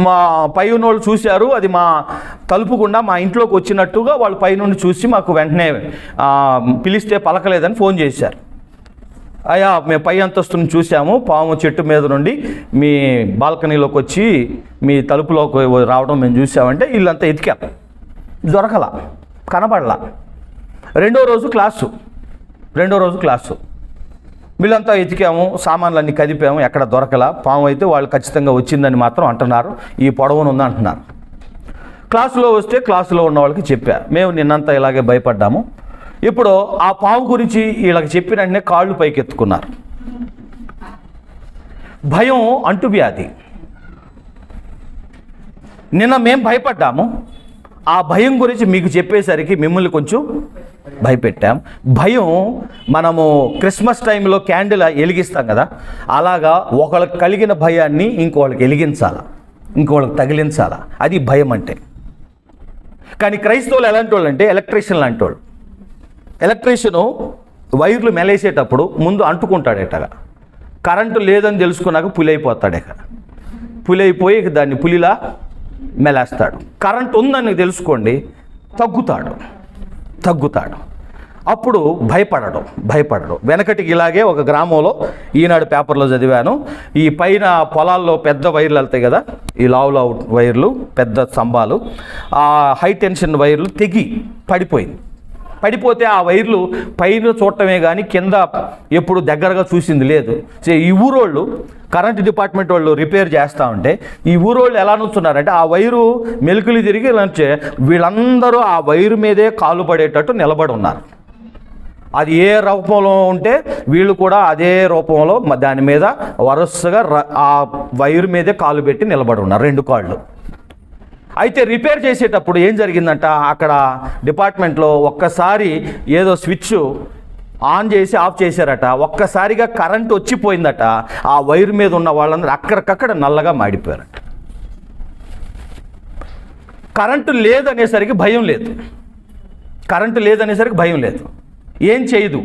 మా పై ఉన్నోళ్ళు చూశారు, అది మా తలుపు గుండా మా ఇంట్లోకి వచ్చినట్టుగా వాళ్ళు పైనుండి చూసి మాకు వెంటనే పిలిస్తే పలకలేదని ఫోన్ చేశారు. అయ్యా, మేము పై అంతస్తుని చూసాము, పాము చెట్టు మీద నుండి మీ బాల్కనీలోకి వచ్చి మీ తలుపులోకి రావడం మేము చూసామంటే వీళ్ళంతా ఎతికాం, దొరకలా, కనబడలా. రెండో రోజు క్లాసు వీళ్ళంతా ఎతికాము, సామాన్లన్నీ కదిపాము, ఎక్కడ దొరకలా. పాము అయితే వాళ్ళు ఖచ్చితంగా వచ్చిందని మాత్రం అంటున్నారు, ఈ పొడవును ఉంది అంటున్నారు. క్లాసులో ఉన్న వాళ్ళకి చెప్పా, మేము నిన్నంతా ఇలాగే భయపడ్డాము. ఇప్పుడు ఆ పాము గురించి వీళ్ళకి చెప్పిన వెంటనే కాళ్ళు పైకెత్తుకున్నారు. భయం అంటువ్యాధి. నిన్న మేము భయపడ్డాము, ఆ భయం గురించి మీకు చెప్పేసరికి మిమ్మల్ని కొంచెం భయపెట్టాం. భయం, మనము క్రిస్మస్ టైంలో క్యాండిల్ వెలిగిస్తాం కదా, అలాగా ఒకళ్ళకి కలిగిన భయాన్ని ఇంకోళ్ళకి వెలిగించాలా, ఇంకోళ్ళకి తగిలించాలా, అది భయం అంటే. కానీ క్రైస్తవులు ఎలాంటి వాళ్ళు అంటే ఎలక్ట్రీషియన్ లాంటి వాళ్ళు. ఎలక్ట్రీషియను వైర్లు మెలేసేటప్పుడు ముందు అంటుకుంటాడేటగా, కరెంటు లేదని తెలుసుకున్నాక పులి అయిపోయి దాన్ని పులిలా మెలేస్తాడు. కరెంటు ఉందని తెలుసుకోండి, తగ్గుతాడు. అప్పుడు భయపడడు. వెనకటికి ఇలాగే ఒక గ్రామంలో ఈనాడు పేపర్లో చదివాను, ఈ పైన పొలాల్లో పెద్ద వైర్లు వెళ్తాయి కదా, ఈ లావు వైర్లు, పెద్ద స్తంభాలు, ఆ హై టెన్షన్ వైర్లు తెగి పడిపోతే ఆ వైర్లు పైన చూడటమే కానీ కింద ఎప్పుడు దగ్గరగా చూసింది లేదు. ఈ ఊరోళ్ళు, కరెంట్ డిపార్ట్మెంట్ వాళ్ళు రిపేర్ చేస్తూ ఉంటే ఈ ఊరోళ్ళు ఎలా నుంచున్నారంటే ఆ వైరు మెలుకులు తిరిగి వీళ్ళందరూ ఆ వైరు మీదే కాలు పడేటట్టు నిలబడి ఉన్నారు. అది ఏ రూపంలో ఉంటే వీళ్ళు కూడా అదే రూపంలో దాని మీద వరుసగా ఆ వైర్ మీదే కాలు పెట్టి నిలబడి ఉన్నారు, 2 కాళ్ళు. అయితే రిపేర్ చేసేటప్పుడు ఏం జరిగిందంట, అక్కడ డిపార్ట్మెంట్లో ఒక్కసారి ఏదో స్విచ్ ఆన్ చేసి ఆఫ్ చేశారట. ఒక్కసారిగా కరెంట్ వచ్చిపోయిందట. ఆ వైర్ మీద ఉన్న వాళ్ళందరూ అక్కడికక్కడ నల్లగా మాడిపోయారట. కరెంటు లేదనేసరికి భయం లేదు, కరెంటు లేదనేసరికి భయం లేదు. ఏం చేయదు.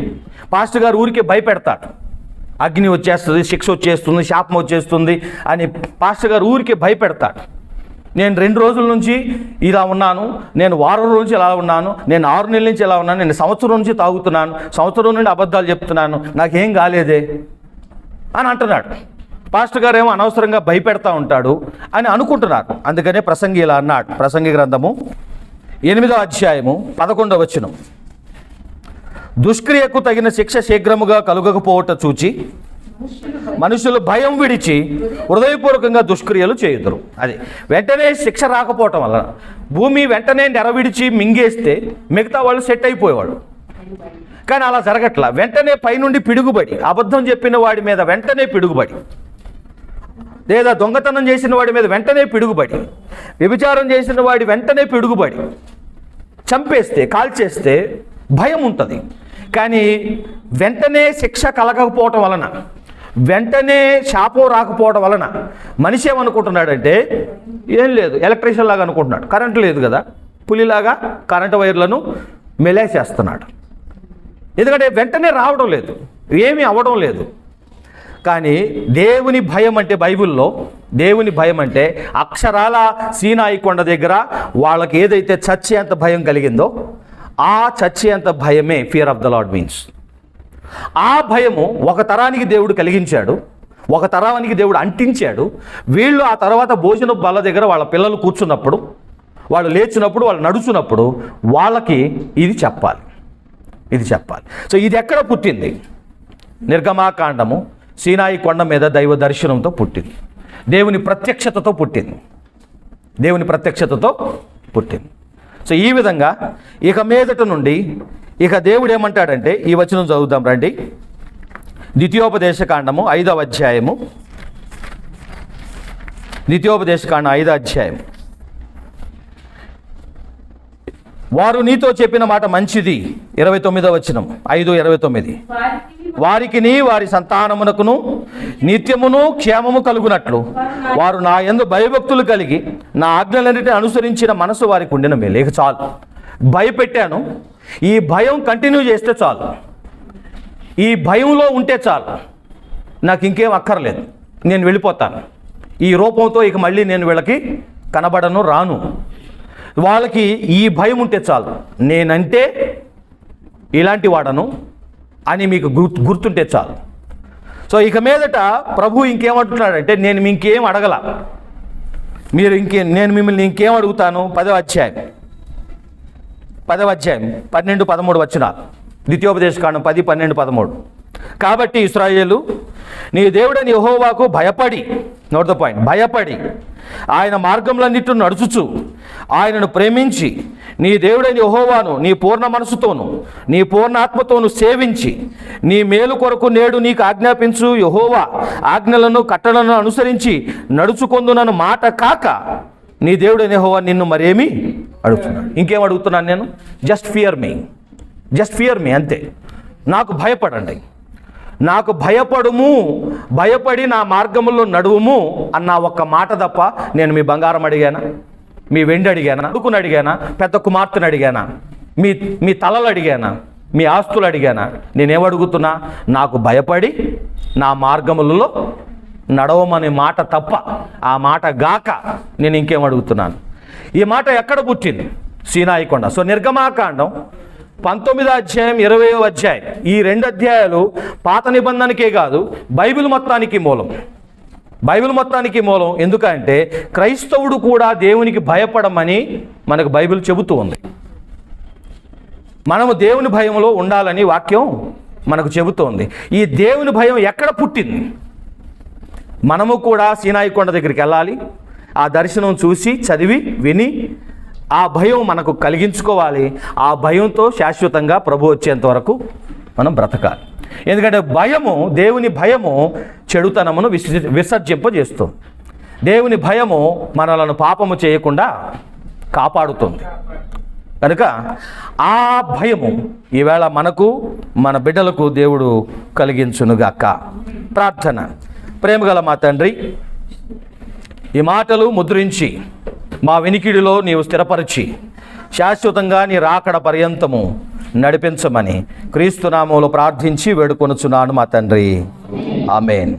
పాస్టర్ గారు ఊరికే భయపెడతాడు, అగ్ని వచ్చేస్తుంది, శిక్ష వచ్చేస్తుంది, శాపం వచ్చేస్తుంది అని పాస్టర్ గారు ఊరికే భయపెడతాడు. నేను 2 రోజుల నుంచి ఇలా ఉన్నాను, నేను వారం రోజుల నుంచి ఇలా ఉన్నాను, నేను 6 నెలల నుంచి ఇలా ఉన్నాను, నేను సంవత్సరం నుంచి తాగుతున్నాను, సంవత్సరం నుండి అబద్ధాలు చెప్తున్నాను, నాకేం కాలేదే అని అంటున్నాడు. పాస్టర్ గారు ఏమో అనవసరంగా భయపెడతా ఉంటాడు అని అనుకుంటున్నారు. అందుకనే ప్రసంగి ఇలా అన్నాడు. ప్రసంగి గ్రంథము 8వ అధ్యాయము 11వ వచనం, దుష్క్రియకు తగిన శిక్ష శీఘ్రముగా కలుగకపోవట చూచి మనుషులు భయం విడిచి హృదయపూర్వకంగా దుష్క్రియలు చేయుదురు. అది వెంటనే శిక్ష రాకపోవటం వల్ల భూమి వెంటనే నెరవిడిచి మింగేస్తే మిగతా వాళ్ళు సెట్ అయిపోయేవాళ్ళు. కానీ అలా జరగట్లా. వెంటనే పైనుండి పిడుగుబడి, అబద్ధం చెప్పిన వాడి మీద వెంటనే పిడుగుబడి, లేదా దొంగతనం చేసిన వాడి మీద వెంటనే పిడుగుబడి, వ్యభిచారం చేసిన వాడి వెంటనే పిడుగుబడి, చంపేస్తే కాల్చేస్తే భయం ఉంటుంది. కానీ వెంటనే శిక్ష కలగకపోవటం వలన, వెంటనే శాపం రాకపోవడం వలన మనిషి ఏమనుకుంటున్నాడంటే ఏం లేదు, ఎలక్ట్రీషియన్ లాగా అనుకుంటున్నాడు. కరెంటు లేదు కదా, పులిలాగా కరెంటు వైర్లను మెలేసేస్తున్నాడు. ఎందుకంటే వెంటనే రావడం లేదు, ఏమీ అవ్వడం లేదు. కానీ దేవుని భయం అంటే, బైబిల్లో దేవుని భయం అంటే అక్షరాల సీనాయి కొండ దగ్గర వాళ్ళకి ఏదైతే చచ్చేంత భయం కలిగిందో ఆ చచ్చేంత భయమే fear of the lord means. ఆ భయము ఒక తరానికి దేవుడు కలిగించాడు, ఒక తరానికి దేవుడు అంటించాడు. వీళ్ళు ఆ తర్వాత భోజన బల్ల దగ్గర వాళ్ళ పిల్లలు కూర్చున్నప్పుడు, వాళ్ళు లేచినప్పుడు, వాళ్ళు నడుచున్నప్పుడు వాళ్ళకి ఇది చెప్పాలి, ఇది చెప్పాలి. సో ఇది ఎక్కడ పుట్టింది? నిర్గమాకాండము సీనాయి కొండ మీద దైవ దర్శనంతో పుట్టింది, దేవుని ప్రత్యక్షతతో పుట్టింది, దేవుని ప్రత్యక్షతతో పుట్టింది. సో ఈ విధంగా ఇక మీదట నుండి ఇక దేవుడు ఏమంటాడంటే, ఈ వచనం చదువుదాం రండి. ద్వితీయోపదేశకాండము 5వ అధ్యాయము, ద్వితీయోపదేశకాండం 5వ అధ్యాయం. వారు నీతో చెప్పిన మాట మంచిది, 29వ వచనం, 5:29. వారికిని వారి సంతానమునకును నిత్యమును క్షేమము కలుగునట్లు వారు నా యందు భయభక్తులు కలిగి నా ఆజ్ఞలన్నిటిని అనుసరించిన మనసు వారికి ఉండిన మేలు. ఇక చాలు, భయపెట్టాను, ఈ భయం కంటిన్యూ చేస్తే చాలు, ఈ భయంలో ఉంటే చాలు, నాకు ఇంకేం అక్కర్లేదు, నేను వెళ్ళిపోతాను. ఈ రూపంతో ఇక మళ్ళీ నేను వీళ్ళకి కనబడను, రాను. వాళ్ళకి ఈ భయం ఉంటే చాలు, నేనంటే ఇలాంటి వాడను అని మీకు గుర్తుంటే చాలు. సో ఇక మీదట ప్రభు ఇంకేమంటున్నాడంటే, నేను ఇంకేం అడగల, నేను మిమ్మల్ని ఇంకేం అడుగుతాను. 10వ అధ్యాయం 12, 13 వచనాలు. ద్వితీయోపదేశకాండం 10, 12, 13. కాబట్టి ఇశ్రాయేలు నీ దేవుడని యెహోవాకు భయపడి, నోట్ ద పాయింట్, భయపడి ఆయన మార్గములన్నిటిని నడుచుచు ఆయనను ప్రేమించి నీ దేవుడైన యెహోవాను నీ పూర్ణ మనసుతోను నీ పూర్ణ ఆత్మతోను సేవించి నీ మేలు కొరకు నేడు నీకు ఆజ్ఞాపించు యెహోవా ఆజ్ఞలను కట్టడలను అనుసరించి నడుచుకొందునను మాట కాక నీ దేవుడైన యెహోవా నిన్ను మరేమి అడుగుతున్నాడు. ఇంకేం అడుగుతున్నాను నేను? జస్ట్ ఫియర్ మీ, అంతే. నాకు భయపడండి, నాకు భయపడుము, భయపడి నా మార్గముల్లో నడువుము అన్న ఒక్క మాట తప్ప నేను మీ బంగారం అడిగానా, మీ వెండి అడిగానా, అడుగుని అడిగానా, పెద్ద కుమార్తెను అడిగానా, మీ తలలు అడిగానా, మీ ఆస్తులు అడిగానా? నేనేమడుగుతున్నా? నాకు భయపడి నా మార్గములలో నడవమనే మాట తప్ప, ఆ మాట గాక నేను ఇంకేం అడుగుతున్నాను? ఈ మాట ఎక్కడ పుట్టింది? సీనాయి కొండ. సో నిర్గమాకాండం 19వ అధ్యాయం, 20వ అధ్యాయం, ఈ 2 అధ్యాయాలు పాత నిబంధనకే కాదు బైబిల్ మొత్తానికి మూలం. ఎందుకంటే క్రైస్తవుడు కూడా దేవునికి భయపడమని మనకు బైబిల్ చెబుతూ ఉంది. మనము దేవుని భయంలో ఉండాలని వాక్యం మనకు చెబుతోంది. ఈ దేవుని భయం ఎక్కడ పుట్టింది? మనము కూడా సీనాయి కొండ దగ్గరికి వెళ్ళాలి, ఆ దర్శనం చూసి చదివి విని ఆ భయం మనకు కలిగించుకోవాలి. ఆ భయంతో శాశ్వతంగా ప్రభు వచ్చేంత వరకు మనం బ్రతకాలి. ఎందుకంటే భయము, దేవుని భయము చెడుతనమును విసర్జింపజేస్తుంది. దేవుని భయము మనలను పాపము చేయకుండా కాపాడుతుంది. కనుక ఆ భయము ఈవేళ మనకు, మన బిడ్డలకు దేవుడు కలిగించునుగాక. ప్రార్థన. ప్రేమగల మా తండ్రి, ఈ మాటలు ముద్రించి మా వినికిడిలో నీవు స్థిరపరిచి శాశ్వతంగా నీ రాకడ పర్యంతము నడిపించమని క్రీస్తు నామములో ప్రార్థించి వేడుకొనుచున్నాను మా తండ్రి. ఆమేన్.